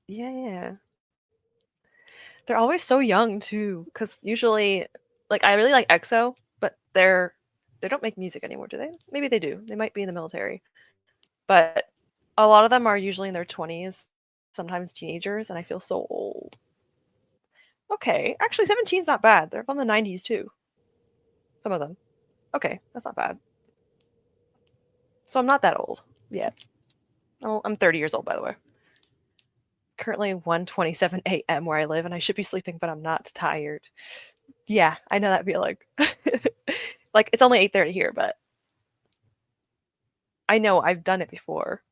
Yeah. They're always so young too, because usually, like I really like EXO, but they don't make music anymore, do they? Maybe they do. They might be in the military, but a lot of them are usually in their 20s, sometimes teenagers, and I feel so old. Okay, actually, 17's not bad. They're from the 90s too. Some of them. Okay, that's not bad. So I'm not that old yet. Oh, I'm 30 years old, by the way. Currently 1:27 a.m. where I live, and I should be sleeping, but I'm not tired. Yeah, I know that feeling. Like it's only 8:30 here, but I know I've done it before.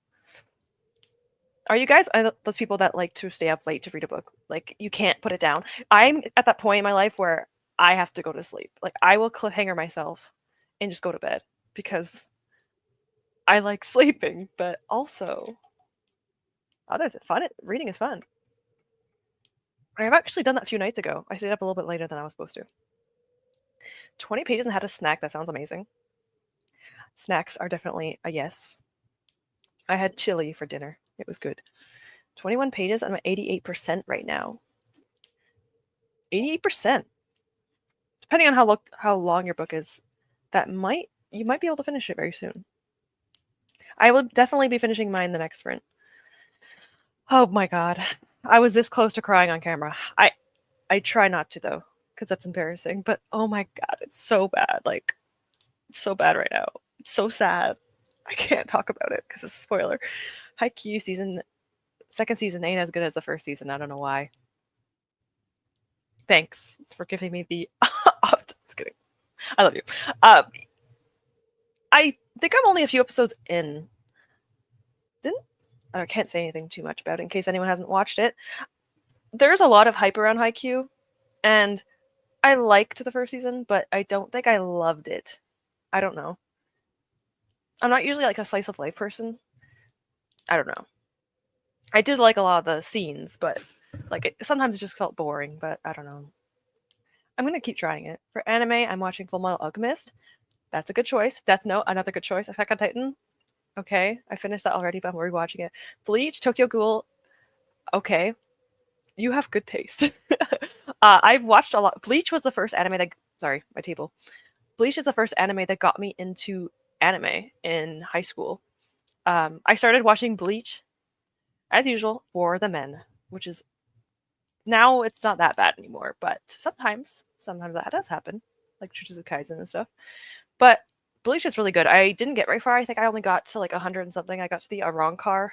Are you guys those people that like to stay up late to read a book? Like you can't put it down. I'm at that point in my life where I have to go to sleep. Like, I will cliffhanger myself and just go to bed because I like sleeping, but also other than fun, reading is fun. I've actually done that a few nights ago. I stayed up a little bit later than I was supposed to. 20 pages and had a snack. That sounds amazing. Snacks are definitely a yes. I had chili for dinner. It was good. 21 pages. I'm at 88% right now. 88%. Depending on how long your book is, you might be able to finish it very soon. I will definitely be finishing mine the next sprint. Oh my god. I was this close to crying on camera. I try not to though, because that's embarrassing. But oh my god, it's so bad. Like, it's so bad right now. It's so sad. I can't talk about it because it's a spoiler. Haikyuu second season ain't as good as the first season. I don't know why. Thanks for giving me the just kidding. I love you. I think I'm only a few episodes in. I can't say anything too much about it in case anyone hasn't watched it. There's a lot of hype around Haikyuu, and I liked the first season, but I don't think I loved it. I don't know. I'm not usually like a slice of life person. I don't know. I did like a lot of the scenes, but like sometimes it just felt boring, but I don't know. I'm gonna keep trying it. For anime, I'm watching Full Metal Alchemist. That's a good choice. Death Note, another good choice. Attack on Titan. Okay, I finished that already, but I'm rewatching it. Bleach, Tokyo Ghoul. Okay, you have good taste. I've watched a lot. Bleach was the first anime that. Sorry, my table. Bleach is the first anime that got me into anime in high school. I started watching Bleach, as usual, for the men, which is now it's not that bad anymore, but sometimes that does happen, like Jujutsu Kaisen and stuff. But Bleach is really good. I didn't get very far. I think I only got to like 100 and something. I got to the Arrancar.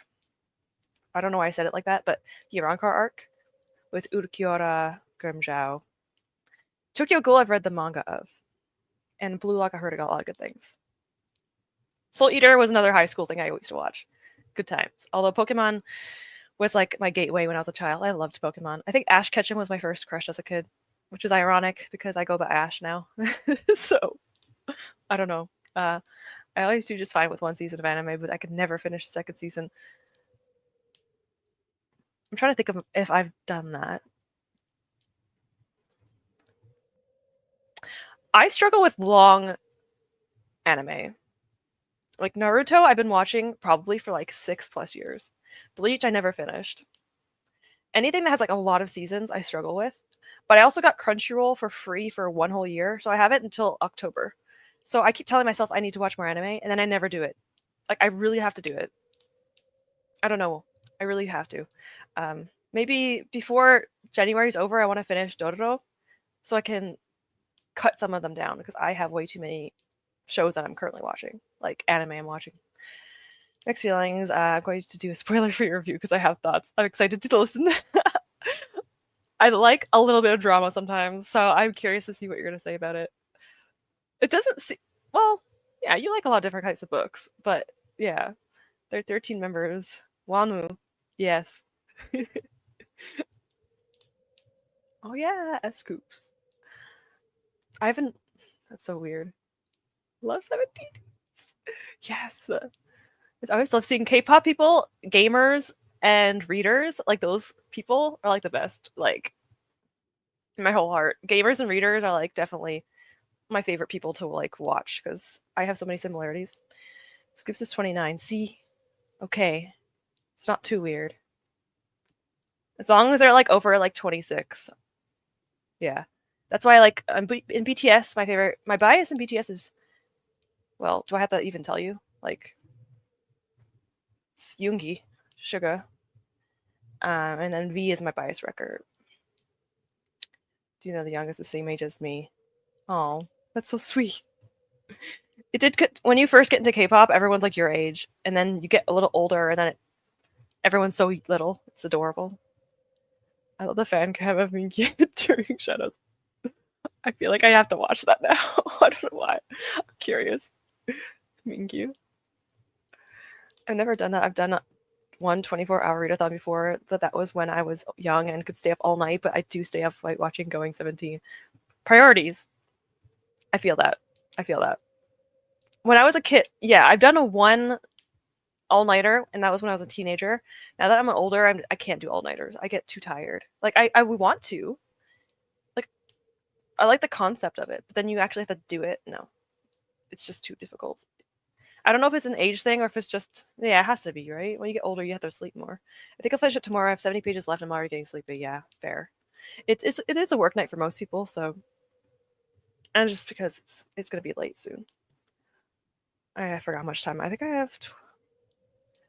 I don't know why I said it like that, but the Arrancar arc with Ulquiorra Grimjow. Tokyo Ghoul I've read the manga of. And Blue Lock I heard got a lot of good things. Soul Eater was another high school thing I used to watch. Good times. Although Pokemon was like my gateway when I was a child. I loved Pokemon. I think Ash Ketchum was my first crush as a kid, which is ironic because I go by Ash now. So, I don't know. I always do just fine with one season of anime, but I could never finish the second season. I'm trying to think of if I've done that. I struggle with long anime. Like Naruto, I've been watching probably for like 6+ years. Bleach, I never finished. Anything that has like a lot of seasons, I struggle with. But I also got Crunchyroll for free for 1 whole year, so I have it until October. So I keep telling myself I need to watch more anime, and then I never do it. Like, I really have to do it. I don't know. I really have to. Maybe before January's over, I want to finish Dororo, so I can cut some of them down because I have way too many shows that I'm currently watching, like anime I'm watching. Mixed feelings. I'm going to do a spoiler-free review because I have thoughts. I'm excited to listen. I like a little bit of drama sometimes, so I'm curious to see what you're going to say about it. It doesn't seem... Well, yeah, you like a lot of different types of books, but yeah. There are 13 members. Wanu. Yes. Oh yeah, S-Scoops. I haven't... That's so weird. Love 17. Yes. I always love seeing K-pop people, gamers, and readers. Like, those people are like the best. Like, in my whole heart. Gamers and readers are like definitely my favorite people to like watch because I have so many similarities. Skips is 29. See? Okay. It's not too weird. As long as they're like over like 26. Yeah. That's why I like in BTS, my bias in BTS is, well, do I have to even tell you? Like, it's Yoongi, Suga. And then V is my bias record. Do you know the youngest is the same age as me? Oh, that's so sweet. It did when you first get into K-pop, everyone's like your age, and then you get a little older, and then everyone's so little. It's adorable. I love the fan cam of me during Shadows. I feel like I have to watch that now. I don't know why. I'm curious. Minkyu. I've never done that. I've done one 24-hour readathon before, but that was when I was young and could stay up all night, but I do stay up watching Going 17. Priorities. I feel that. When I was a kid, yeah, I've done a one all-nighter, and that was when I was a teenager. Now that I'm older, I can't do all-nighters. I get too tired. Like, I would want to. Like, I like the concept of it, but then you actually have to do it. No, it's just too difficult. I don't know if it's an age thing or if it's just, yeah, it has to be, right? When you get older, you have to sleep more. I think I'll finish it tomorrow. I have 70 pages left. I'm already getting sleepy. Yeah, fair. It is a work night for most people, so, and just because it's gonna be late soon. I forgot how much time. I think I have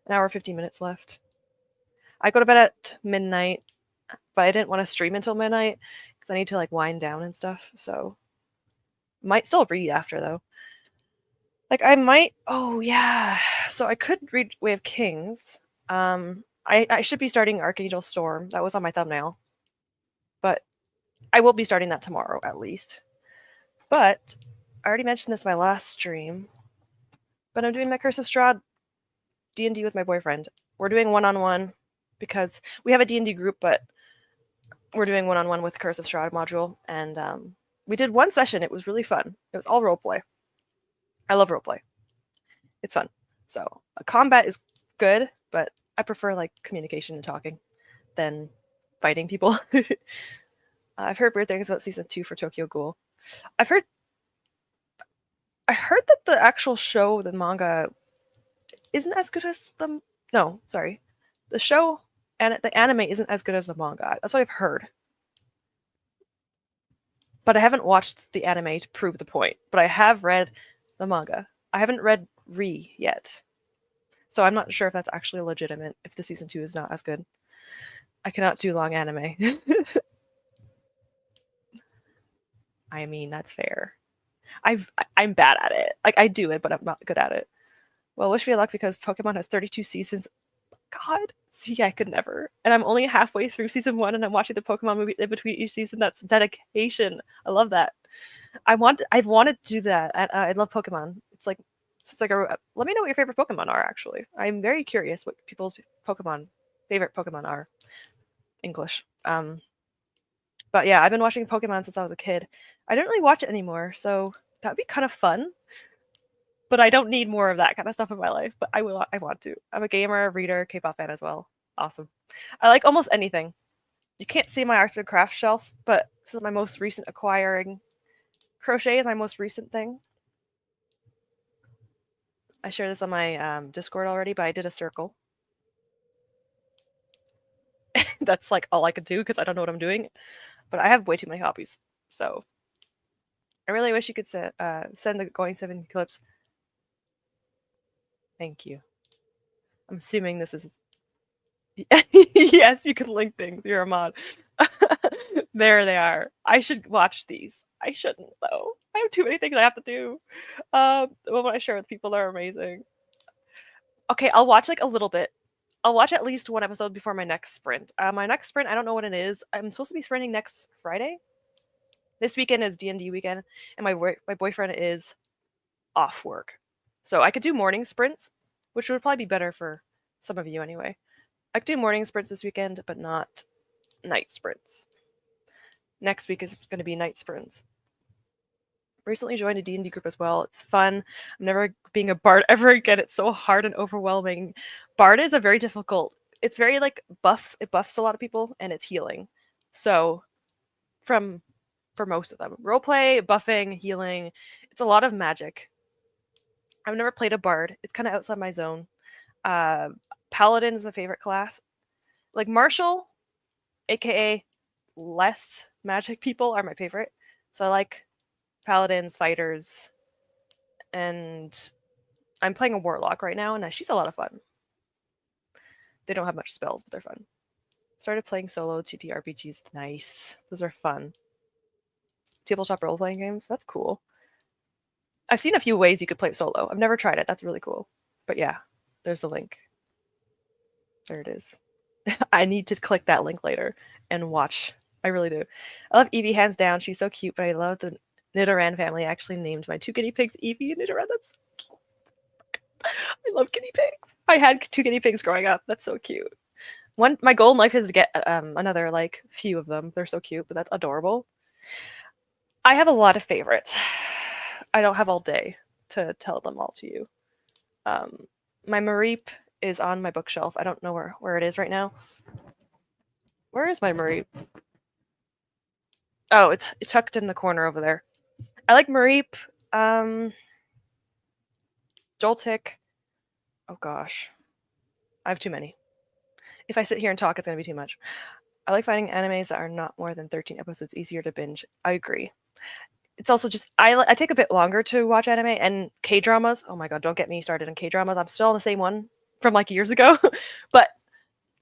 an hour 15 minutes left. I go to bed at midnight, but I didn't want to stream until midnight because I need to like wind down and stuff. So might still read after though. Like I might. Oh yeah. So I could read Way of Kings. I should be starting Archangel Storm. That was on my thumbnail, but I will be starting that tomorrow at least. But I already mentioned this in my last stream. But I'm doing my Curse of Strahd D&D with my boyfriend. We're doing one-on-one because we have a D&D group, but we're doing one-on-one with Curse of Strahd module, and we did one session. It was really fun. It was all roleplay. I love roleplay. It's fun. So combat is good, but I prefer like communication and talking than fighting people. I've heard weird things about season 2 for Tokyo Ghoul. I heard that the actual show, the manga, isn't as good as the. No, sorry, the show and the anime isn't as good as the manga. That's what I've heard. But I haven't watched the anime to prove the point. But I have read the manga. I haven't read Re yet. So I'm not sure if that's actually legitimate, if the season 2 is not as good. I cannot do long anime. I mean, that's fair. I'm bad at it. Like, I do it, but I'm not good at it. Well, wish me luck because Pokemon has 32 seasons. God, see, I could never. And I'm only halfway through season 1, and I'm watching the Pokemon movie in between each season. That's dedication. I love that. I've wanted to do that. I love Pokemon. It's like let me know what your favorite Pokemon are. Actually, I'm very curious what people's favorite Pokemon are. English. But yeah, I've been watching Pokemon since I was a kid. I don't really watch it anymore, so that would be kind of fun. But I don't need more of that kind of stuff in my life. But I want to. I'm a gamer, reader, K-pop fan as well. Awesome. I like almost anything. You can't see my arts and crafts shelf, but this is my most recent acquiring. Crochet is my most recent thing. I shared this on my Discord already, but I did a circle. That's like all I could do because I don't know what I'm doing. But I have way too many hobbies. So I really wish you could send the Going 7 clips. Thank you. I'm assuming this is. Yes, you can link things. You're a mod. There they are. I should watch these. I shouldn't, though. I have too many things I have to do. The moment I share with people are amazing. Okay, I'll watch like a little bit. I'll watch at least one episode before my next sprint. My next sprint, I don't know what it is. I'm supposed to be sprinting next Friday. This weekend is D&D weekend, and my boyfriend is off work. So I could do morning sprints, which would probably be better for some of you anyway. I could do morning sprints this weekend, but not night sprints. Next week is going to be night sprints. Recently joined a D&D group as well. It's fun. I'm never being a bard ever again. It's so hard and overwhelming. Bard is a very difficult. It's very like buff. It buffs a lot of people, and it's healing. So, for most of them, roleplay, buffing, healing. It's a lot of magic. I've never played a bard. It's kind of outside my zone. Paladin is my favorite class. Like martial, aka less magic people, are my favorite. So I like paladins, fighters, and I'm playing a warlock right now, and she's a lot of fun. They don't have much spells, but they're fun. Started playing solo TTRPGs. Nice. Those are fun. Tabletop role-playing games. That's cool. I've seen a few ways you could play solo. I've never tried it. That's really cool. But yeah, there's a link. There it is. I need to click that link later and watch. I really do. I love Evie hands down. She's so cute, but I love the Nidoran family. I actually named my 2 guinea pigs Evie and Nidoran. That's so cute. I love guinea pigs. I had 2 guinea pigs growing up. That's so cute. My goal in life is to get another like few of them. They're so cute, but that's adorable. I have a lot of favorites. I don't have all day to tell them all to you. My Mareep is on my bookshelf. I don't know where it is right now. Where is my Mareep? Oh, it's tucked in the corner over there. I like Mareep. Joltik. Oh gosh. I have too many. If I sit here and talk, it's going to be too much. I like finding animes that are not more than 13 episodes easier to binge. I agree. It's also just, I take a bit longer to watch anime and K-dramas. Oh my god, don't get me started on K-dramas. I'm still on the same one from like years ago. But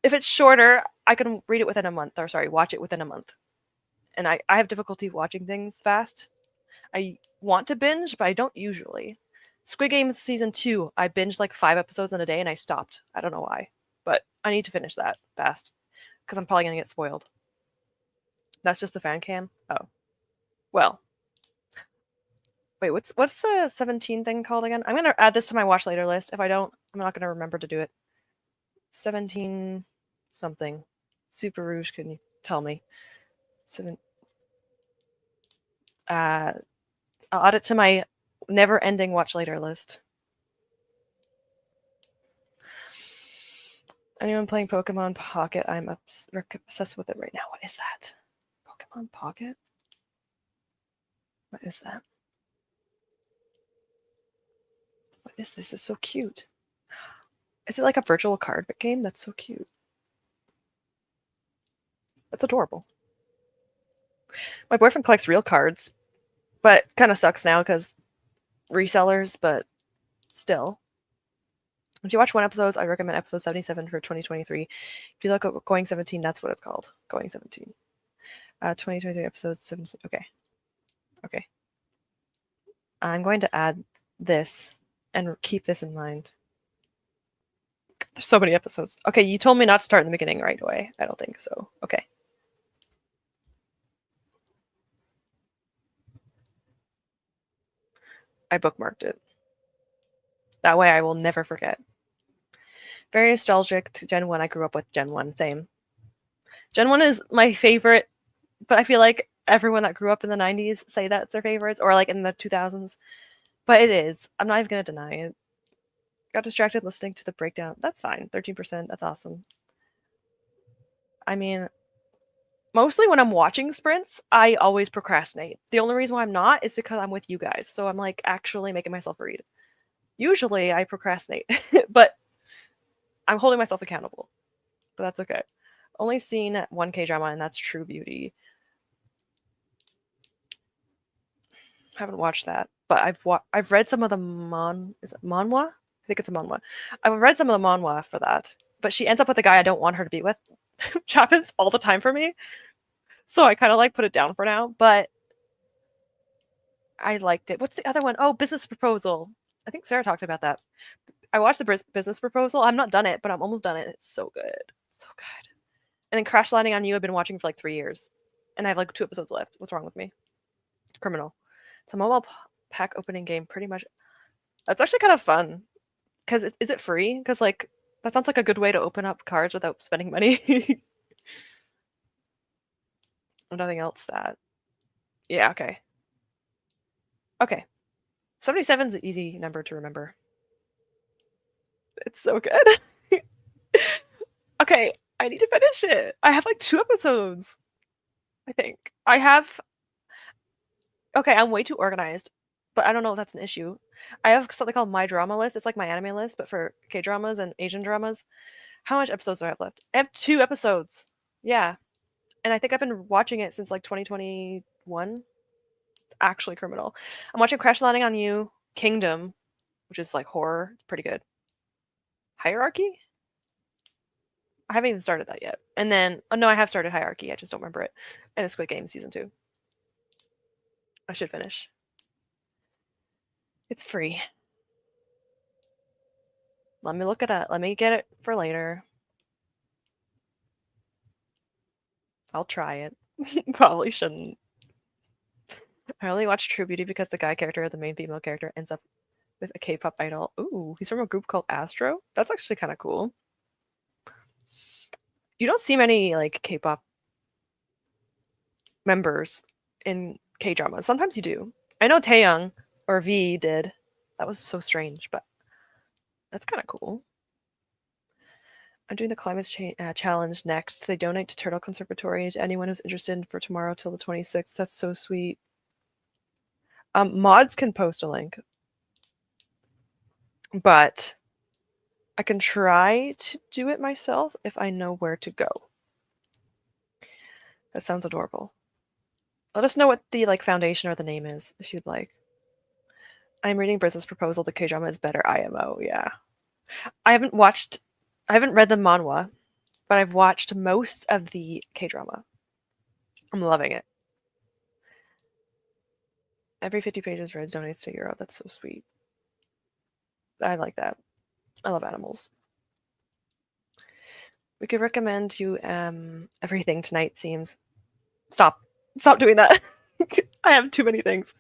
if it's shorter, I can read it within a month, or sorry, watch it within a month. And I have difficulty watching things fast. I want to binge, but I don't usually. Squid Games season 2, I binged like 5 episodes in a day and I stopped. I don't know why, but I need to finish that fast because I'm probably gonna get spoiled. That's just the fan cam. Oh, well. Wait, what's the 17 thing called again? I'm gonna add this to my watch later list. If I don't, I'm not gonna remember to do it. 17 something. Super Rouge, can you tell me? I'll add it to my never-ending watch later list. Anyone playing Pokemon Pocket? I'm obsessed with it right now. What is that? Pokemon Pocket? What is that? What is this? It's so cute. Is it like a virtual card game? That's so cute. That's adorable. My boyfriend collects real cards, but kind of sucks now because resellers, but still. If you watch one episode, I recommend episode 77 for 2023. If you look at Going 17, that's what it's called. Going 17. 2023 episode 17. Okay. Okay. I'm going to add this and keep this in mind. There's so many episodes. Okay, you told me not to start in the beginning right away. I don't think so. Okay. I bookmarked it. That way I will never forget. Very nostalgic to Gen 1. I grew up with Gen 1. Same. Gen 1 is my favorite, but I feel like everyone that grew up in the 90s say that's their favorites, or like in the 2000s. But it is. I'm not even going to deny it. Got distracted listening to the breakdown. That's fine. 13%. That's awesome. I mean, mostly when I'm watching sprints, I always procrastinate. The only reason why I'm not is because I'm with you guys. So I'm like actually making myself read. Usually I procrastinate, but I'm holding myself accountable. But that's okay. Only seen one K-drama, and that's True Beauty. Haven't watched that, but I've read some of the is it manhwa? I think it's a manhwa. I've read some of the manhwa for that, but she ends up with a guy I don't want her to be with, which happens all the time for me. So I kind of like put it down for now, but I liked it. What's the other one? Oh, Business Proposal. I think Sarah talked about that. I watched the Business Proposal. I'm not done it, but I'm almost done it. It's so good. So good. And then Crash Landing on You I've been watching for like 3 years. And I have like 2 episodes left. What's wrong with me? Criminal. It's a mobile pack opening game, pretty much. That's actually kind of fun. Because is it free? Because like that sounds like a good way to open up cards without spending money. Nothing else that. Yeah, okay. Okay. 77 is an easy number to remember. It's so good. Okay, I need to finish it. I have like 2 episodes. I think. I have. Okay, I'm way too organized, but I don't know if that's an issue. I have something called My Drama List. It's like my anime list, but for K dramas and Asian dramas. How much episodes do I have left? I have 2 episodes. Yeah. And I think I've been watching it since like 2021. Actually criminal. I'm watching Crash Landing on You, Kingdom, which is like horror. It's pretty good. Hierarchy? I haven't even started that yet. And then, oh no, I have started Hierarchy. I just don't remember it. And the Squid Game season 2. I should finish. It's free. Let me look it up. Let me get it for later. I'll try it. Probably shouldn't. I only watch True Beauty because the guy character, the main female character, ends up with a K-pop idol. Ooh, he's from a group called Astro. That's actually kind of cool. You don't see many like K-pop members in K-dramas. Sometimes you do. I know Taeyang or V did. That was so strange, but that's kind of cool. I'm doing the climate challenge next. They donate to Turtle Conservatory to anyone who's interested for tomorrow till the 26th. That's so sweet. Mods can post a link, but I can try to do it myself if I know where to go. That sounds adorable. Let us know what the foundation or the name is if you'd like. I'm reading Business Proposal. The K-drama is better. IMO, yeah. I haven't read the manhwa, but I've watched most of the K-drama. I'm loving it. Every 50 pages read donates to Euro. That's so sweet. I like that. I love animals. We could recommend you everything tonight, seems. Stop doing that. I have too many things.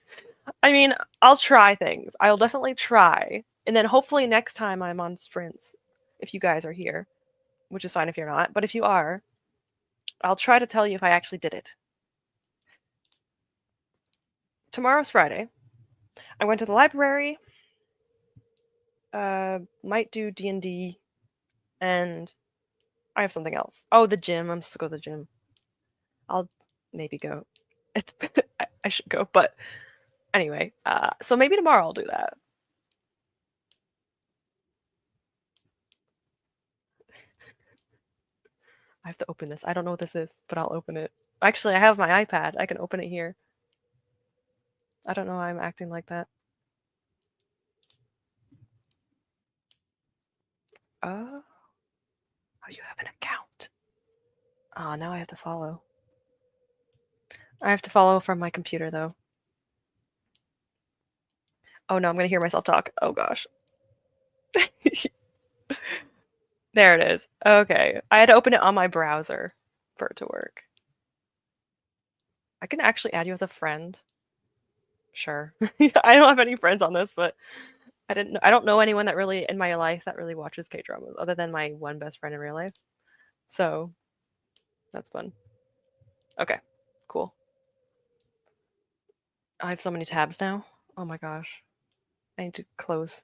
I mean, I'll try things. I'll definitely try. And then hopefully next time I'm on sprints, if you guys are here, which is fine if you're not, but if you are, I'll try to tell you if I actually did it. Tomorrow's Friday. I went to the library, might do D&D, and I have something else. Oh, the gym. I'm supposed to go to the gym. I'll maybe go. I should go, but anyway, so maybe tomorrow I'll do that. I have to open this. I don't know what this is, but I'll open it. Actually, I have my iPad. I can open it here. I don't know why I'm acting like that. Oh, you have an account. Oh, now I have to follow. I have to follow from my computer, though. Oh no, I'm gonna hear myself talk. Oh gosh. There it is. Okay. I had to open it on my browser for it to work. I can actually add you as a friend. Sure. I don't have any friends on this, but I don't know anyone that really in my life that really watches K-dramas other than my one best friend in real life. So that's fun. Okay. Cool. I have so many tabs now. Oh my gosh. I need to close.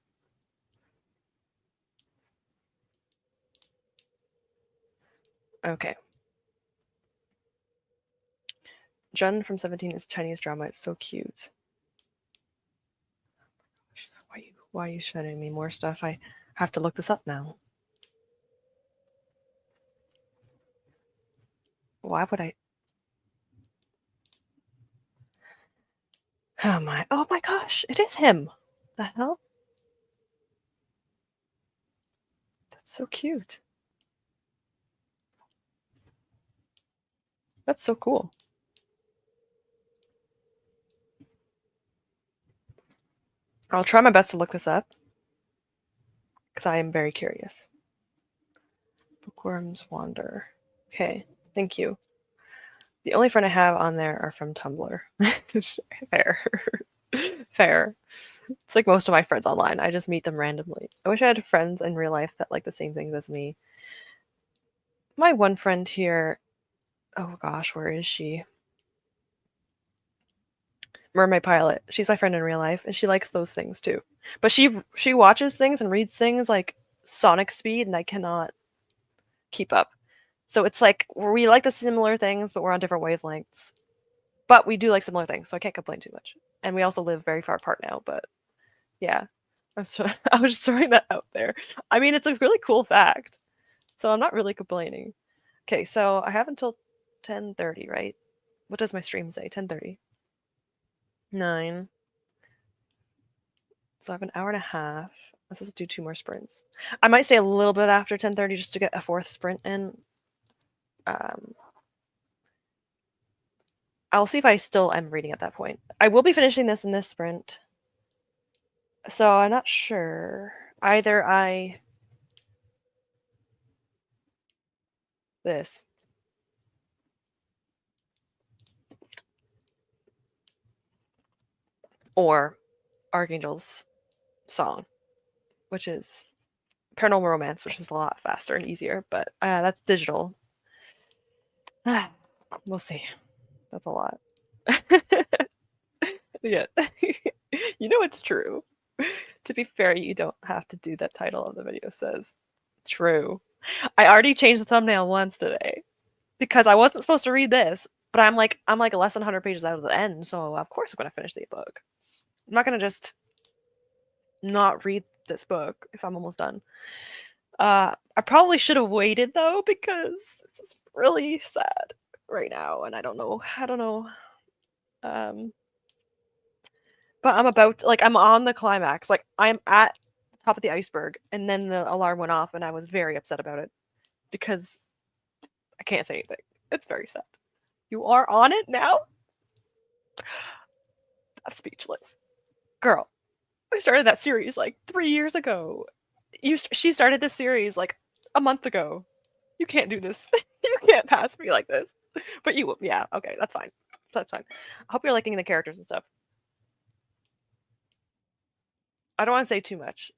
Okay. Jun from 17 is Chinese drama. It's so cute. Why are you sending me more stuff? I have to look this up now. Why would I? Oh my gosh, it is him. The hell? That's so cute. That's so cool. I'll try my best to look this up because I am very curious. Bookworms wander. Okay, thank you. The only friend I have on there are from Tumblr. Fair. Fair. It's like most of my friends online. I just meet them randomly. I wish I had friends in real life that like the same things as me. My one friend here, oh gosh, where is she? Mermaid Pilot. She's my friend in real life, and she likes those things too. But she watches things and reads things like Sonic speed, and I cannot keep up. So it's like we like the similar things, but we're on different wavelengths. But we do like similar things, so I can't complain too much. And we also live very far apart now, but yeah. I was just throwing that out there. I mean, it's a really cool fact, so I'm not really complaining. Okay, so I have until 10:30, right? What does my stream say? 10:30. 9. So I have an hour and a half. Let's just do 2 more sprints. I might stay a little bit after 10:30 just to get a 4th sprint in. I'll see if I still am reading at that point. I will be finishing this in this sprint. So I'm not sure. Either this. Or Archangel's song, which is Paranormal Romance, which is a lot faster and easier, but that's digital. We'll see. That's a lot. Yeah. You know it's true. To be fair, you don't have to do that title of the video says. True. I already changed the thumbnail once today because I wasn't supposed to read this, but I'm like less than 100 pages out of the end, so of course I'm going to finish the book. I'm not going to just not read this book if I'm almost done. I probably should have waited though because it's really sad right now, and I don't know. But I'm on the climax. Like I'm at the top of the iceberg, and then the alarm went off, and I was very upset about it because I can't say anything. It's very sad. You are on it now? I'm speechless. Girl, I started that series like 3 years ago. She started this series like a month ago. You can't do this. You can't pass me like this. But you, yeah, okay, that's fine. That's fine. I hope you're liking the characters and stuff. I don't want to say too much,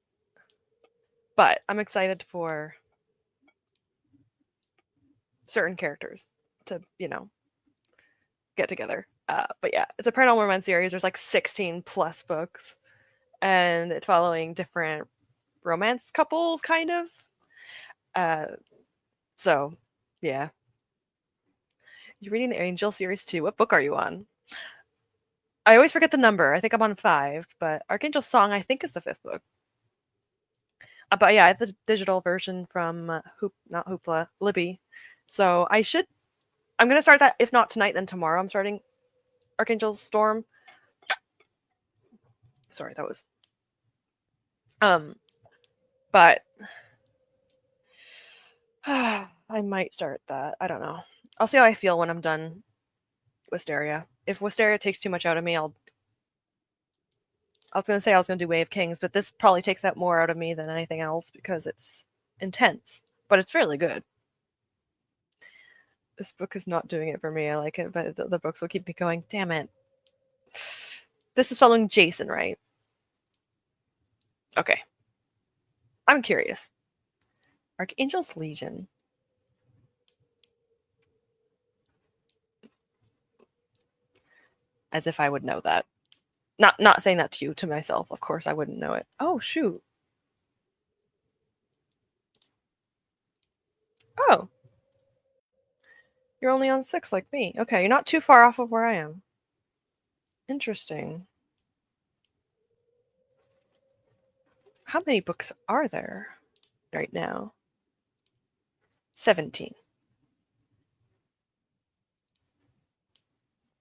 but I'm excited for certain characters to, get together. But yeah, it's a paranormal romance series. There's like 16 plus books, and it's following different romance couples, kind of. So, yeah. You're reading the Angel series too. What book are you on? I always forget the number. I think I'm on 5, but Archangel's Song I think is the 5th book. But yeah, it's the digital version from not Hoopla, Libby. So I'm gonna start that. If not tonight, then tomorrow. I'm starting Archangel's Storm. Sorry, that was. But I might start that. I don't know. I'll see how I feel when I'm done Wisteria. If Wisteria takes too much out of me, I was gonna say I was gonna do Way of Kings, but this probably takes that more out of me than anything else because it's intense, but it's fairly good. This book is not doing it for me. I like it, but the books will keep me going. Damn it. This is following Jason, right? Okay. I'm curious. Archangel's Legion. As if I would know that. Not saying that to you, to myself. Of course I wouldn't know it. Oh, shoot. Oh. You're only on 6 like me. Okay, you're not too far off of where I am. Interesting. How many books are there right now? 17.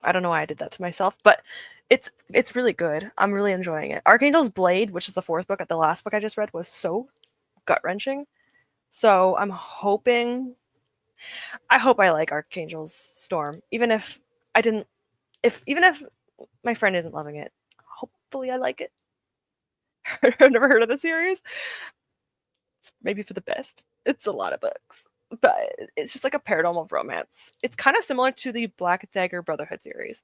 I don't know why I did that to myself, but it's really good. I'm really enjoying it. Archangel's Blade, which is the 4th book, the last book I just read, was so gut-wrenching. So I'm hoping I like Archangel's Storm, even if my friend isn't loving it. Hopefully I like it. I've never heard of the series. It's maybe for the best. It's a lot of books, but it's just like a paranormal romance. It's kind of similar to the Black Dagger Brotherhood series.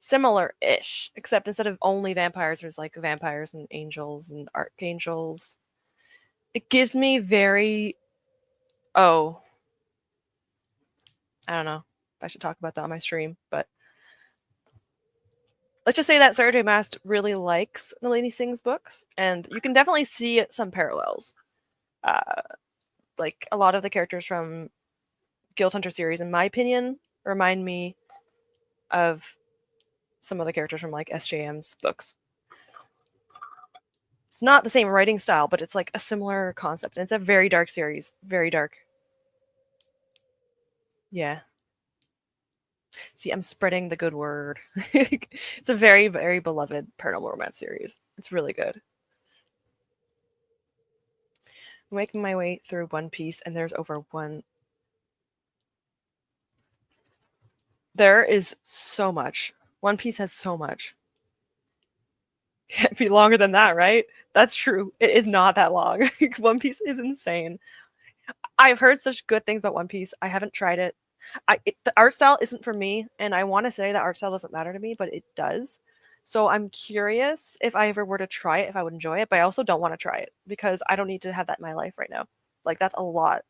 Similar-ish, except instead of only vampires, there's like vampires and angels and archangels. It gives me very... Oh. I don't know if I should talk about that on my stream, but let's just say that Sarah J. Maas really likes Nalini Singh's books, and you can definitely see some parallels. Like a lot of the characters from Guild Hunter series, in my opinion, remind me of some of the characters from like SJM's books. It's not the same writing style, but it's like a similar concept. And it's a very dark series. Very dark. Yeah. See, I'm spreading the good word. It's a very, very beloved paranormal romance series. It's really good. I'm making my way through One Piece, and there's over one. There is so much. One Piece has so much. Can't be longer than that, right? That's true. It is not that long. One Piece is insane. I've heard such good things about One Piece. I haven't tried it. The art style isn't for me, and I want to say that art style doesn't matter to me, but it does. So I'm curious if I ever were to try it, if I would enjoy it, but I also don't want to try it because I don't need to have that in my life right now. Like, that's a lot.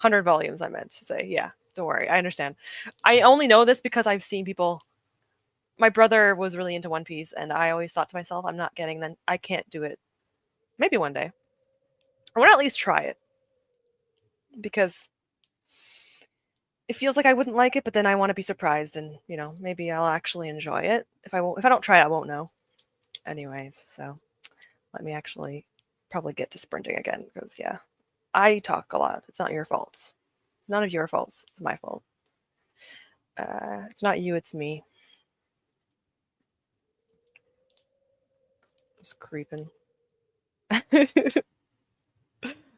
100 volumes, I meant to say. Yeah, don't worry. I understand. I only know this because I've seen people my brother was really into One Piece, and I always thought to myself, I'm not getting then I can't do it. Maybe one day. I want to at least try it because it feels like I wouldn't like it, but then I want to be surprised and, maybe I'll actually enjoy it. If I don't try it, I won't know. Anyways, so let me actually probably get to sprinting again because yeah, I talk a lot. It's not your faults. It's none of your faults. It's my fault. It's not you, it's me. Just creeping.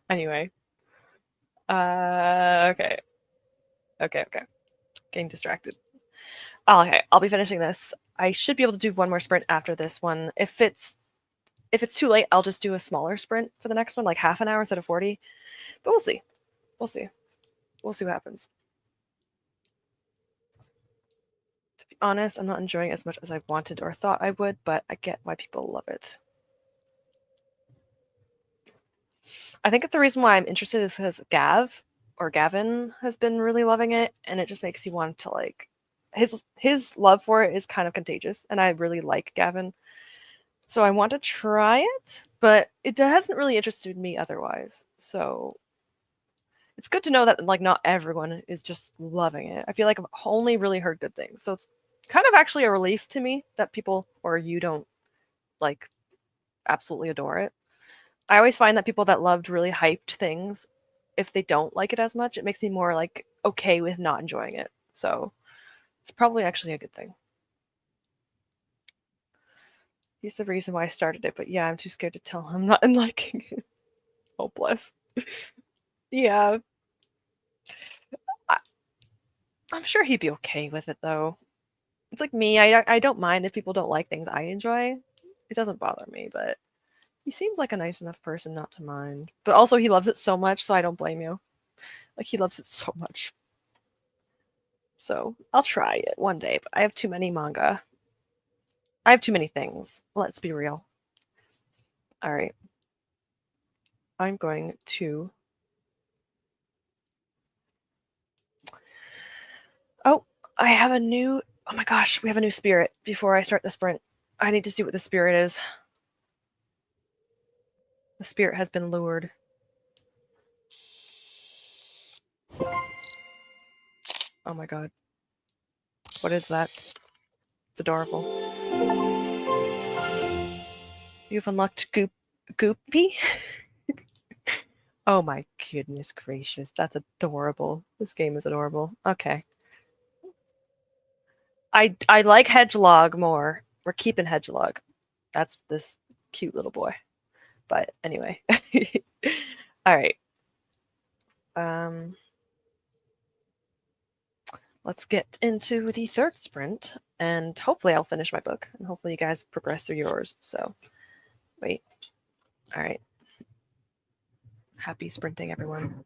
Anyway. Okay. Okay. Getting distracted. Oh, okay, I'll be finishing this. I should be able to do one more sprint after this one. If it's too late, I'll just do a smaller sprint for the next one, like half an hour instead of 40. But we'll see. We'll see. We'll see what happens. To be honest, I'm not enjoying it as much as I wanted or thought I would, but I get why people love it. I think that the reason why I'm interested is because Gavin has been really loving it, and it just makes you want to like his love for it is kind of contagious, and I really like Gavin. So I want to try it, but it hasn't really interested me otherwise. So it's good to know that like not everyone is just loving it. I feel like I've only really heard good things. So it's kind of actually a relief to me that people or you don't like absolutely adore it. I always find that people that loved really hyped things, if they don't like it as much, it makes me more like okay with not enjoying it. So it's probably actually a good thing. He's the reason why I started it, but yeah, I'm too scared to tell him not liking it. Oh bless. Yeah. I, I'm sure he'd be okay with it though. It's like me, I don't mind if people don't like things I enjoy. It doesn't bother me, but he seems like a nice enough person not to mind. But also he loves it so much, so I don't blame you. Like he loves it so much. So I'll try it one day, but I have too many manga. I have too many things. Let's be real. All right. I'm going to. Oh, I have a new. Oh my gosh, we have a new spirit before I start the sprint. I need to see what the spirit is. The spirit has been lured. Oh my god. What is that? It's adorable. You've unlocked Goopy? Oh my goodness gracious. That's adorable. This game is adorable. Okay. I like Hedgelog more. We're keeping Hedgelog. That's this cute little boy. But anyway. All right. Um let's get into the third sprint and hopefully I'll finish my book and hopefully you guys progress through yours. So, wait. All right. Happy sprinting everyone.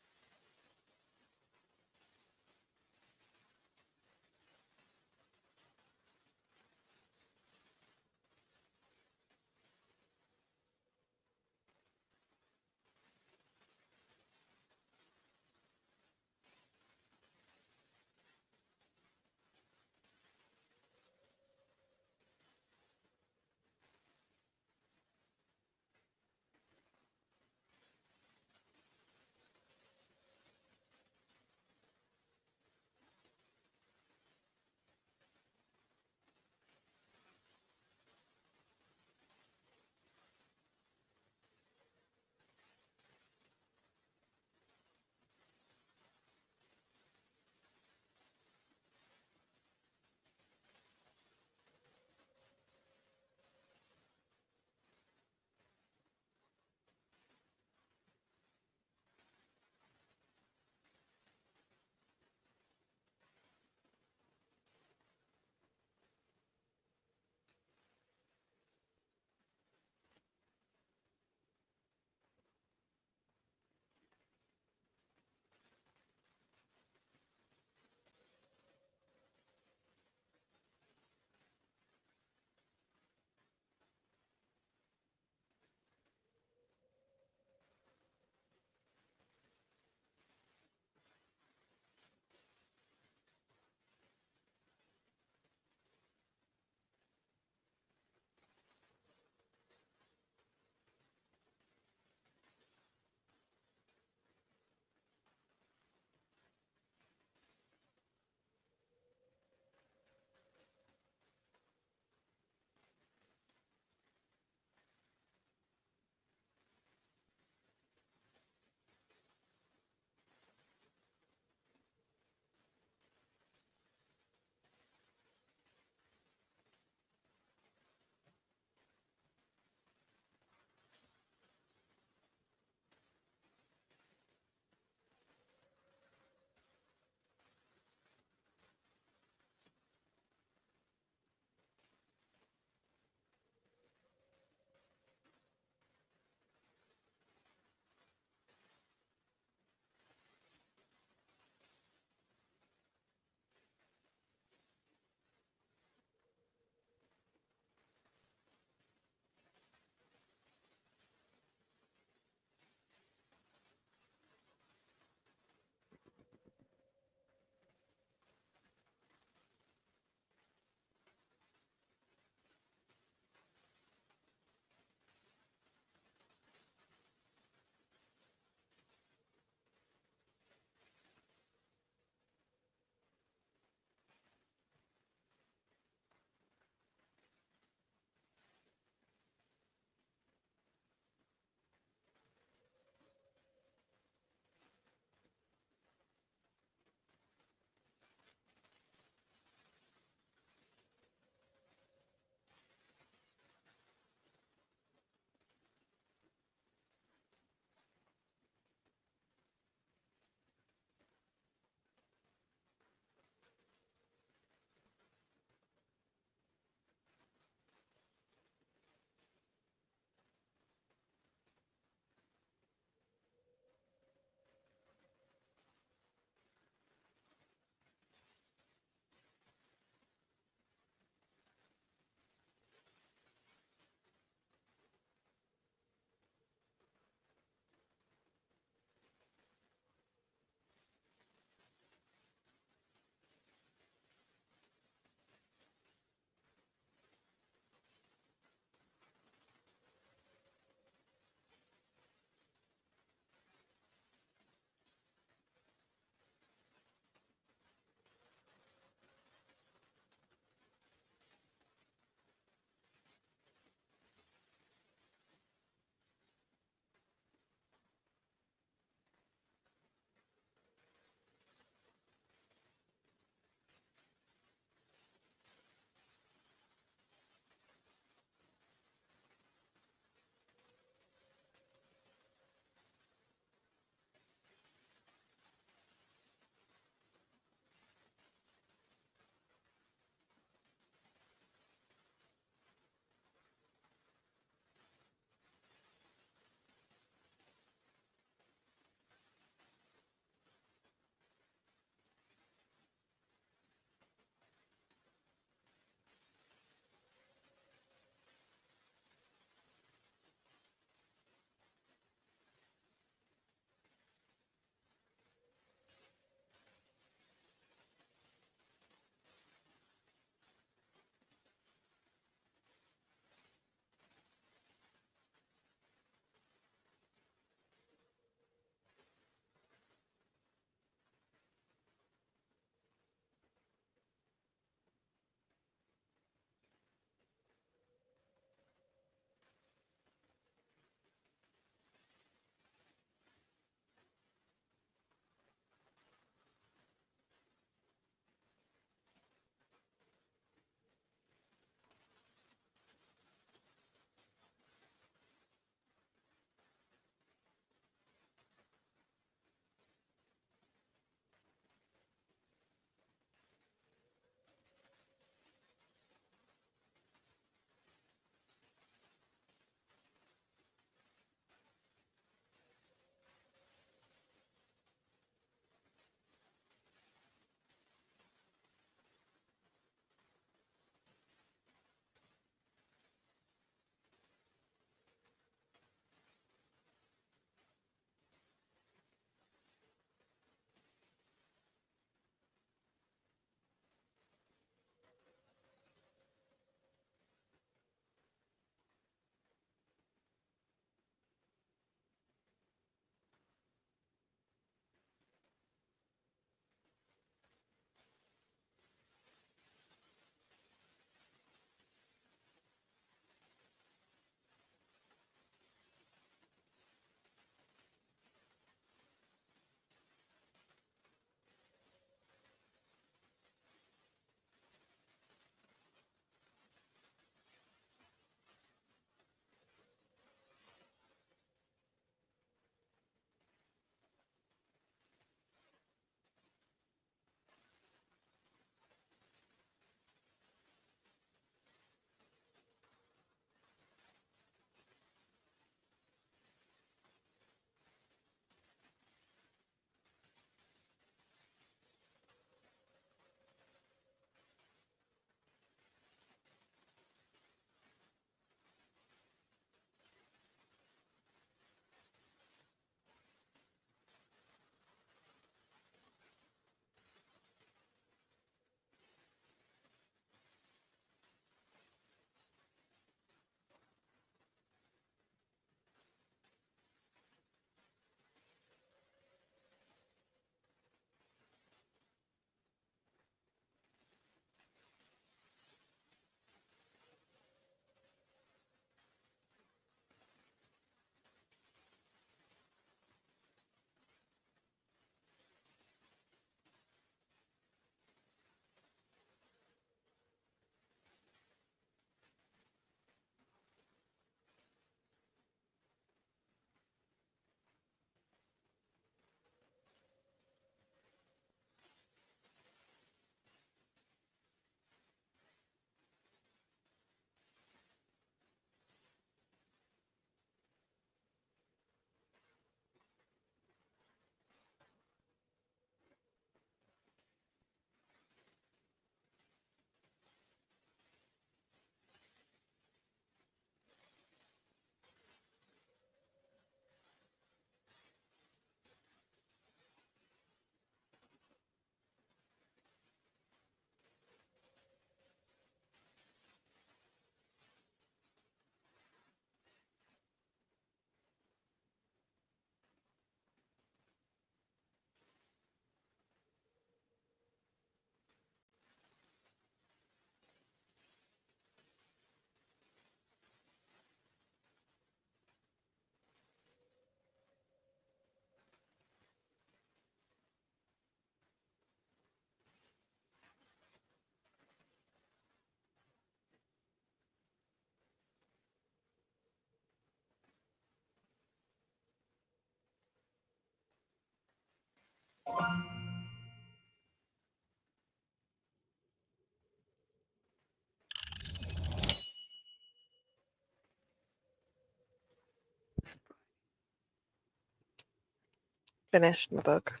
Finished my book.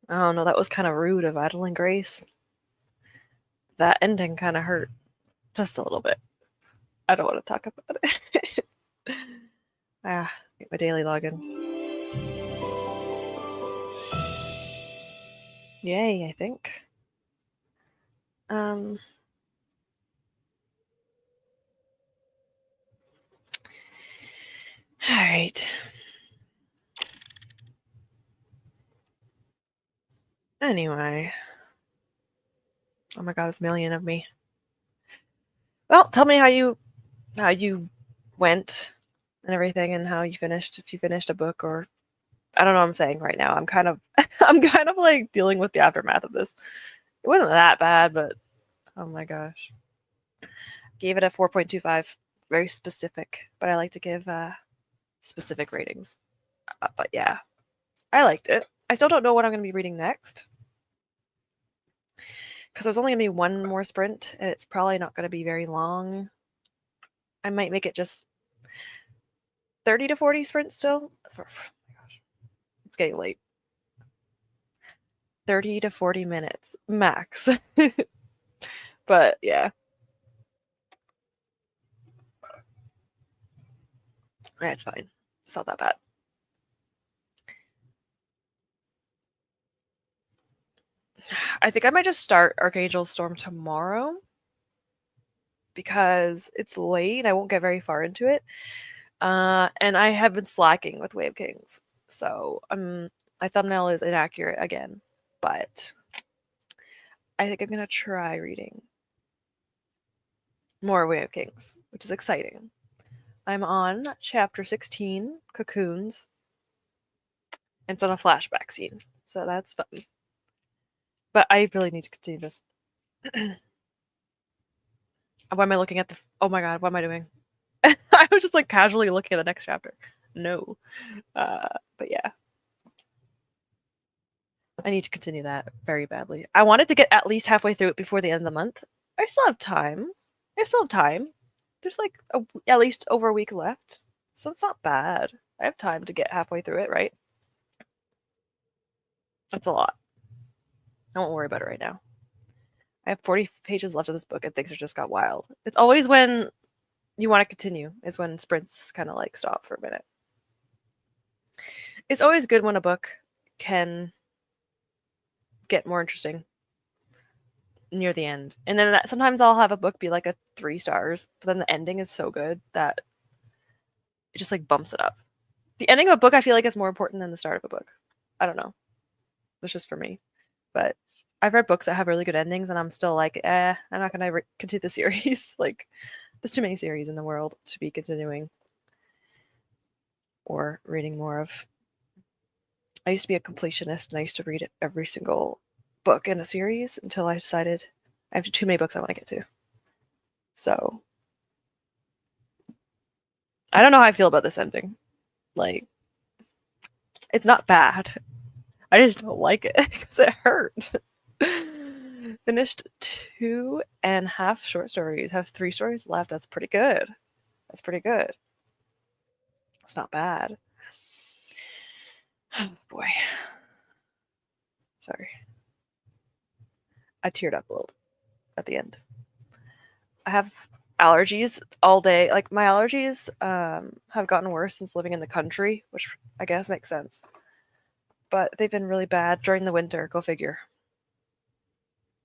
Oh no, that was kind of rude of Idling Grace. That ending kind of hurt. Just a little bit. I don't want to talk about it. Get my daily login. Yay, I think. All right. Anyway. Oh my god, there's a million of me. Well, tell me how you went and everything and how you finished, if you finished a book, or I don't know what I'm saying right now. I'm kind of like dealing with the aftermath of this. It wasn't that bad, but oh my gosh. Gave it a 4.25. Very specific, but I like to give specific ratings. But yeah, I liked it. I still don't know what I'm going to be reading next, because there's only going to be one more sprint, and it's probably not going to be very long. I might make it just 30 to 40 sprints still. Oh my gosh. It's getting late. 30 to 40 minutes max. But yeah. It's fine. It's not that bad. I think I might just start Archangel Storm tomorrow, because it's late. I won't get very far into it. And I have been slacking with Wave Kings. So my thumbnail is inaccurate again. But I think I'm going to try reading more Wave Kings, which is exciting. I'm on chapter 16, Cocoons. And it's on a flashback scene. So that's fun. But I really need to continue this. Why am I looking at the... Oh my god, what am I doing? I was just like casually looking at the next chapter. No. But yeah. I need to continue that very badly. I wanted to get at least halfway through it before the end of the month. I still have time. There's like at least over a week left. So it's not bad. I have time to get halfway through it, right? That's a lot. I won't worry about it right now. I have 40 pages left of this book and things just got wild. It's always when you want to continue is when sprints kind of like stop for a minute. It's always good when a book can get more interesting near the end. And then sometimes I'll have a book be like a 3 stars, but then the ending is so good that it just like bumps it up. The ending of a book I feel like is more important than the start of a book. I don't know. That's just for me. But I've read books that have really good endings and I'm still like, I'm not going to continue the series. Like, there's too many series in the world to be continuing or reading more of. I used to be a completionist and I used to read every single book in a series until I decided I have too many books I want to get to. So I don't know how I feel about this ending. Like, it's not bad. I just don't like it because it hurt. Finished 2.5 short stories. Have 3 stories left. That's pretty good. It's not bad. Oh boy. Sorry. I teared up a little at the end. I have allergies all day. Like, my allergies have gotten worse since living in the country, which I guess makes sense. But they've been really bad during the winter. Go figure.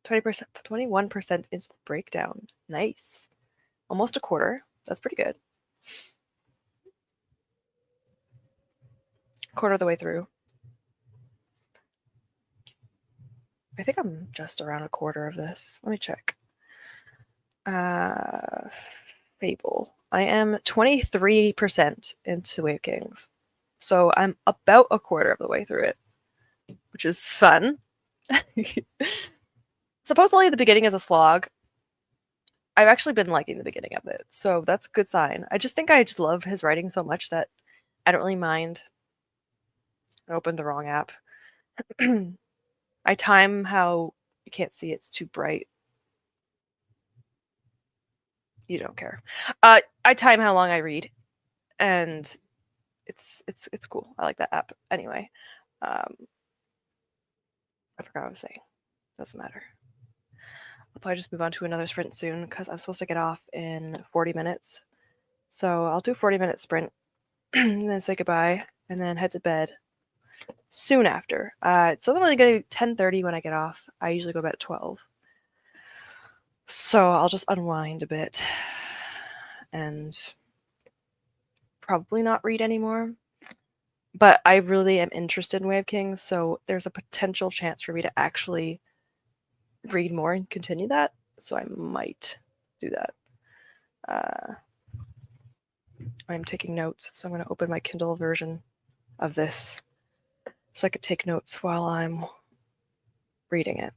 20%, 21% is breakdown. Nice. Almost a quarter. That's pretty good. Quarter of the way through. I think I'm just around a quarter of this. Let me check. Fable. I am 23% into Wave Kings. So I'm about a quarter of the way through it, which is fun. Supposedly the beginning is a slog. I've actually been liking the beginning of it, so that's a good sign. I just think I just love his writing so much that I don't really mind I opened the wrong app. I time how you can't see, it's too bright. You don't care. I time how long I read, and it's cool. I like that app. Anyway, I forgot what I was saying. Doesn't matter. I'll probably just move on to another sprint soon because I'm supposed to get off in 40 minutes. So I'll do a 40-minute sprint and then say goodbye and then head to bed soon after. It's only going to be 10:30 when I get off. I usually go to bed at 12. So I'll just unwind a bit and probably not read anymore. But I really am interested in Way of Kings, so there's a potential chance for me to actually read more and continue that. So I might do that. I'm taking notes, so I'm going to open my Kindle version of this so I could take notes while I'm reading it.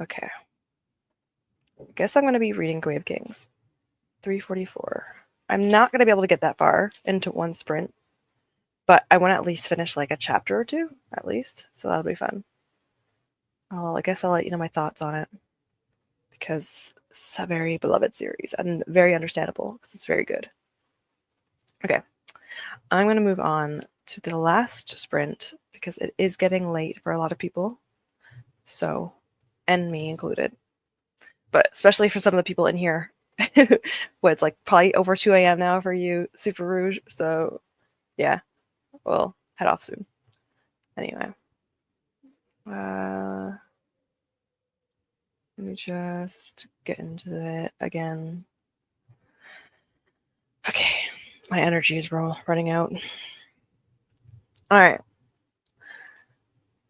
Okay. I guess I'm going to be reading Way of Kings. 344. I'm not going to be able to get that far into one sprint, but I want to at least finish like a chapter or two, at least, so that'll be fun. I guess I'll let you know my thoughts on it, because it's a very beloved series and very understandable because it's very good. Okay, I'm going to move on to the last sprint because it is getting late for a lot of people, so, and me included, but especially for some of the people in here. What, it's like probably over 2 a.m. now for you, Super Rouge, so yeah, we'll head off soon. Anyway, let me just get into it again. Okay, my energy is running out. All right,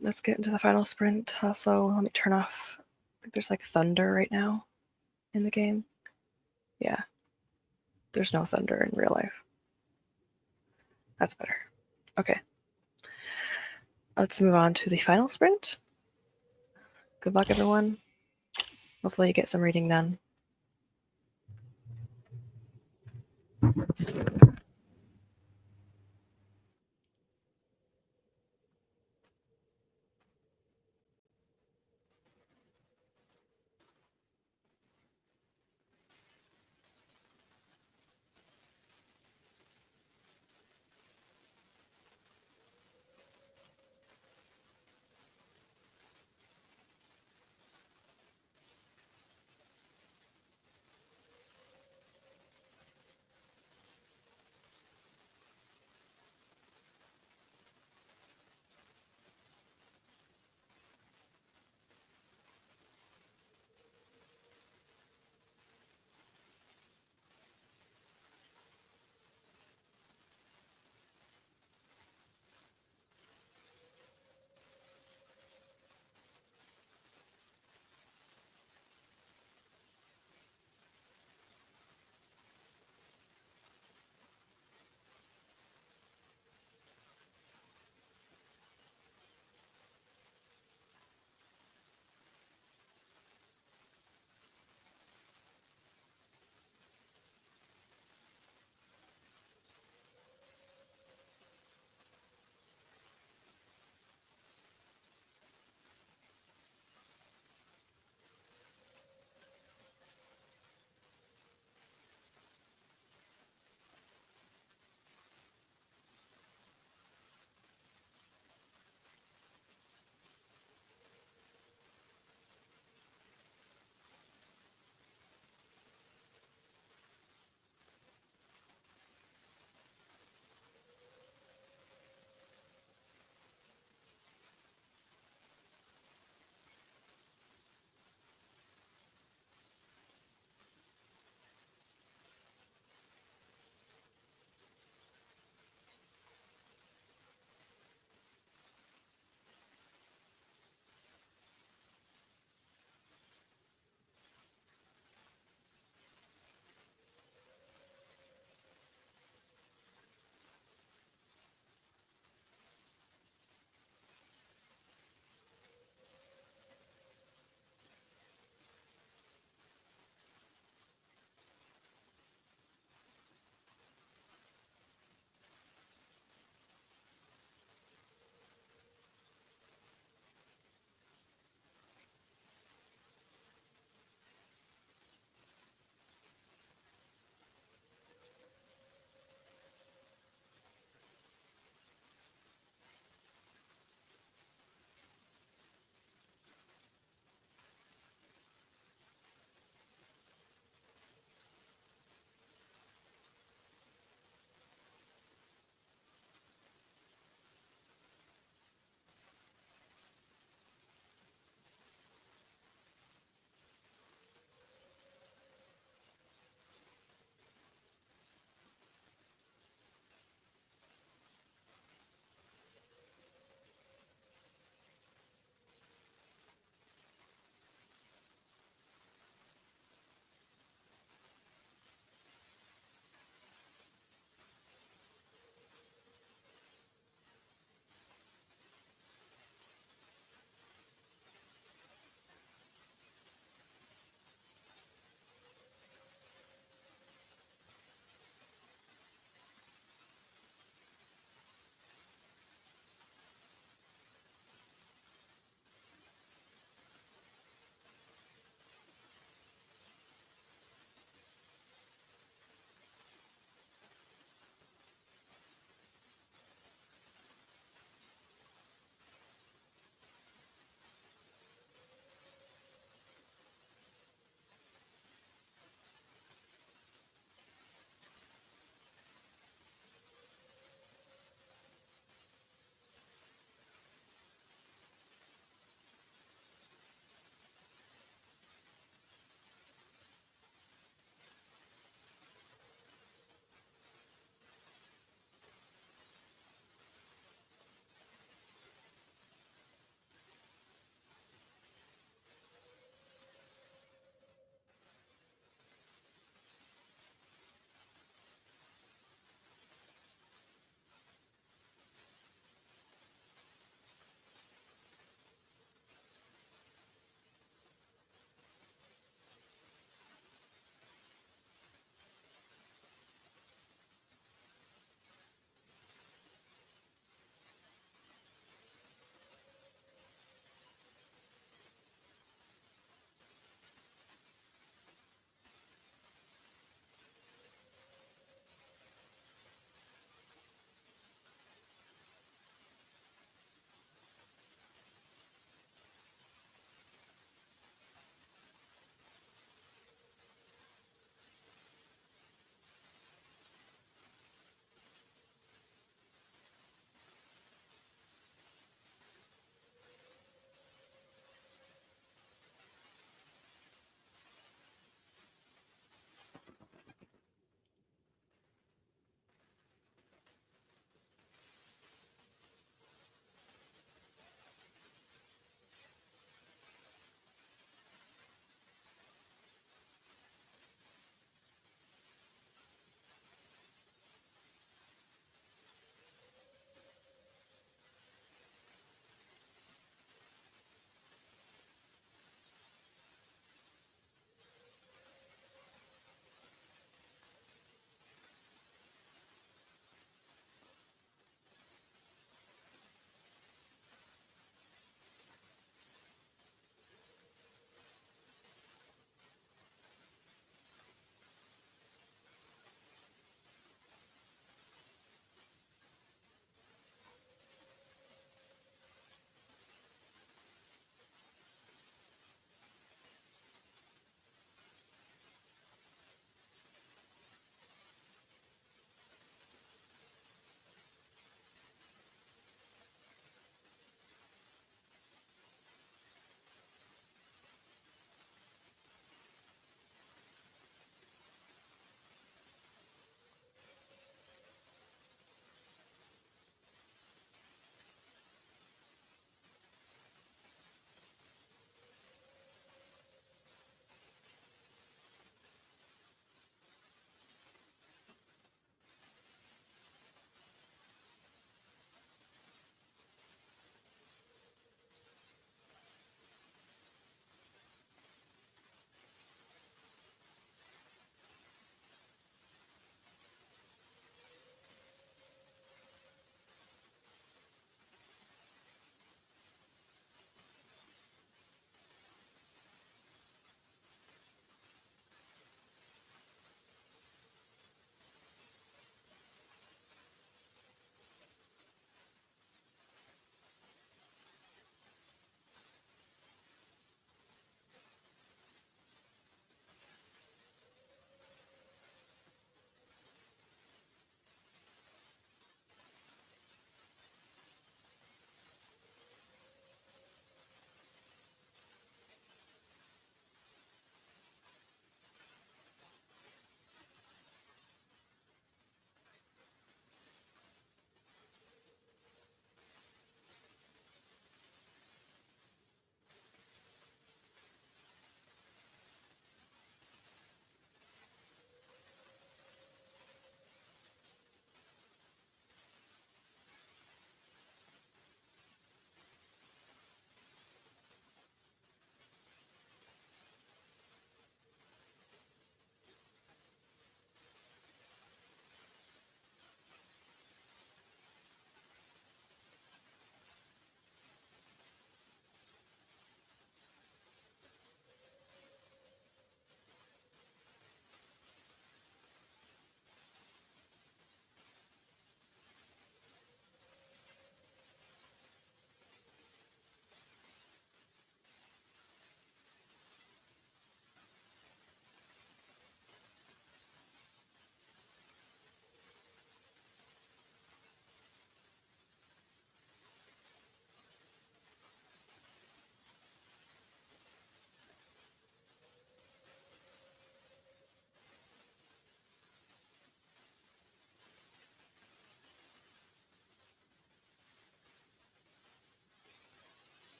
let's get into the final sprint. Also, let me turn off. I think there's like thunder right now in the game. Yeah, there's no thunder in real life. That's better. Okay, let's move on to the final sprint. Good luck, everyone. Hopefully you get some reading done.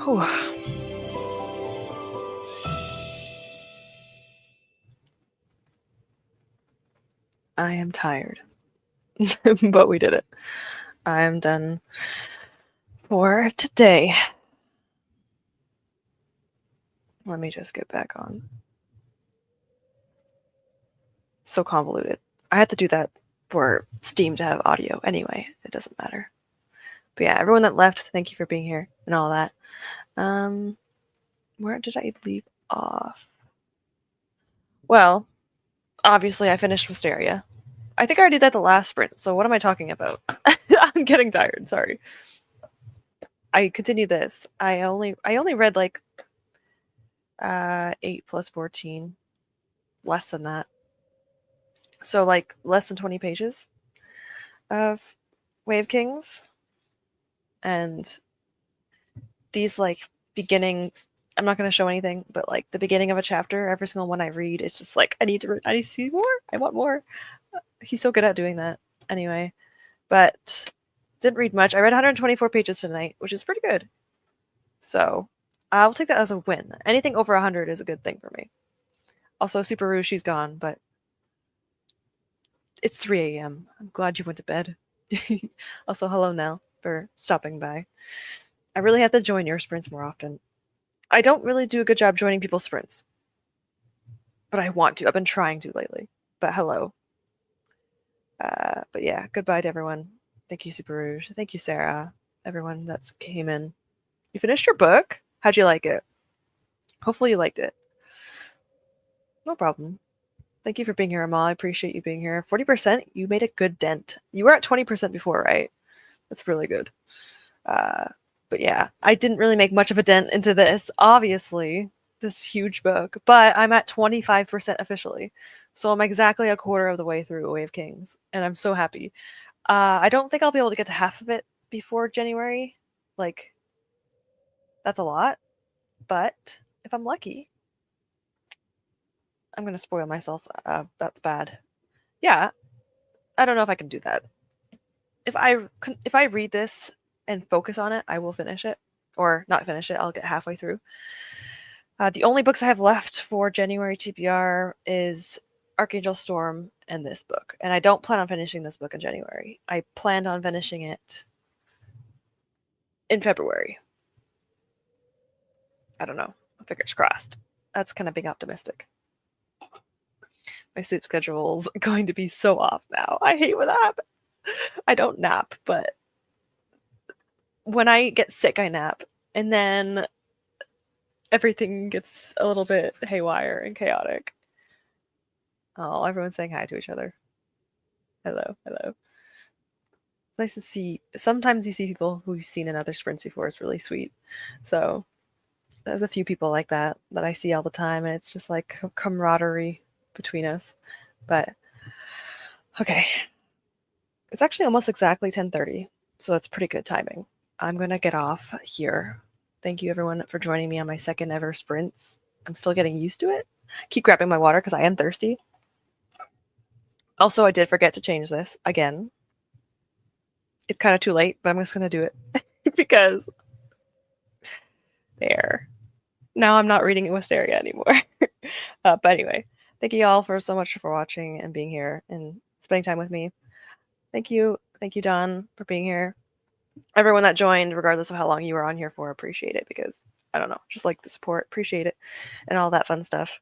Whew. I am tired, but we did it. I am done for today. Let me just get back on. So convoluted. I had to do that for Steam to have audio anyway. It doesn't matter. But yeah, everyone that left, thank you for being here and all that. Where did I leave off? Well, obviously I finished Wisteria. I think I already did the last sprint, so what am I talking about? I'm getting tired, sorry. I continue this. I only read like 8 plus 14. Less than that. So like less than 20 pages of Wave Kings. And these like beginnings, I'm not going to show anything, but like the beginning of a chapter, every single one I read, it's just like I need to see more. I want more. He's so good at doing that anyway. But didn't read much. I read 124 pages tonight, which is pretty good. So I'll take that as a win. Anything over 100 is a good thing for me. Also, Super Rouge, she's gone, but it's 3 a.m. I'm glad you went to bed. Also, hello Nell for stopping by. I really have to join your sprints more often. I don't really do a good job joining people's sprints, but I want to. I've been trying to lately. But hello. But yeah, goodbye to everyone. Thank you, Super Rouge. Thank you, Sarah. Everyone that's came in. You finished your book? How'd you like it? Hopefully you liked it. No problem. Thank you for being here, Amal. I appreciate you being here. 40%, you made a good dent. You were at 20% before, right? That's really good. But yeah, I didn't really make much of a dent into this, obviously, this huge book, but I'm at 25% officially. So I'm exactly a quarter of the way through Wave Kings, and I'm so happy. I don't think I'll be able to get to half of it before January. Like, that's a lot. But if I'm lucky, I'm going to spoil myself. That's bad. Yeah, I don't know if I can do that. If I read this and focus on it, I will finish it. Or not finish it, I'll get halfway through. The only books I have left for January TBR is Archangel Storm and this book. And I don't plan on finishing this book in January. I planned on finishing it in February. I don't know. Fingers crossed. That's kind of being optimistic. My sleep schedule's going to be so off now. I hate when that happens. I don't nap, but when I get sick, I nap. And then everything gets a little bit haywire and chaotic. Oh, everyone's saying hi to each other. Hello, hello. It's nice to see. Sometimes you see people who you've seen in other sprints before. It's really sweet. So there's a few people like that I see all the time, and it's just like camaraderie between us. But okay, it's actually almost exactly 10:30, so that's pretty good timing. I'm gonna get off here. Thank you everyone for joining me on my second ever sprints. I'm still getting used to it. Keep grabbing my water because I am thirsty. Also, I did forget to change this again. It's kind of too late, but I'm just gonna do it because there. Now I'm not reading Wisteria anymore. But anyway, thank you all so much for watching and being here and spending time with me. Thank you, Don, for being here. Everyone that joined, regardless of how long you were on here for, appreciate it because I don't know, just like the support, appreciate it, and all that fun stuff.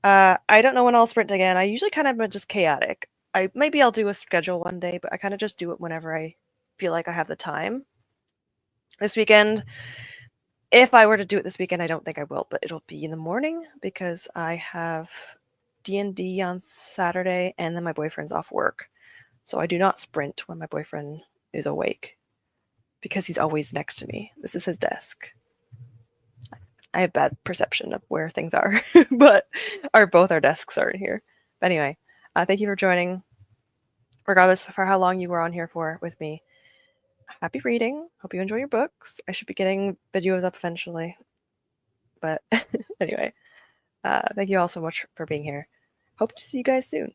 I don't know when I'll sprint again. I usually kind of just chaotic. Maybe I'll do a schedule one day, but I kind of just do it whenever I feel like I have the time. This weekend, if I were to do it this weekend, I don't think I will, but it'll be in the morning because I have D&D on Saturday and then my boyfriend's off work. So I do not sprint when my boyfriend is awake because he's always next to me. This is his desk. I have bad perception of where things are, but both our desks are in here. But anyway, thank you for joining. Regardless of how long you were on here for with me, happy reading. Hope you enjoy your books. I should be getting videos up eventually. But anyway, thank you all so much for being here. Hope to see you guys soon.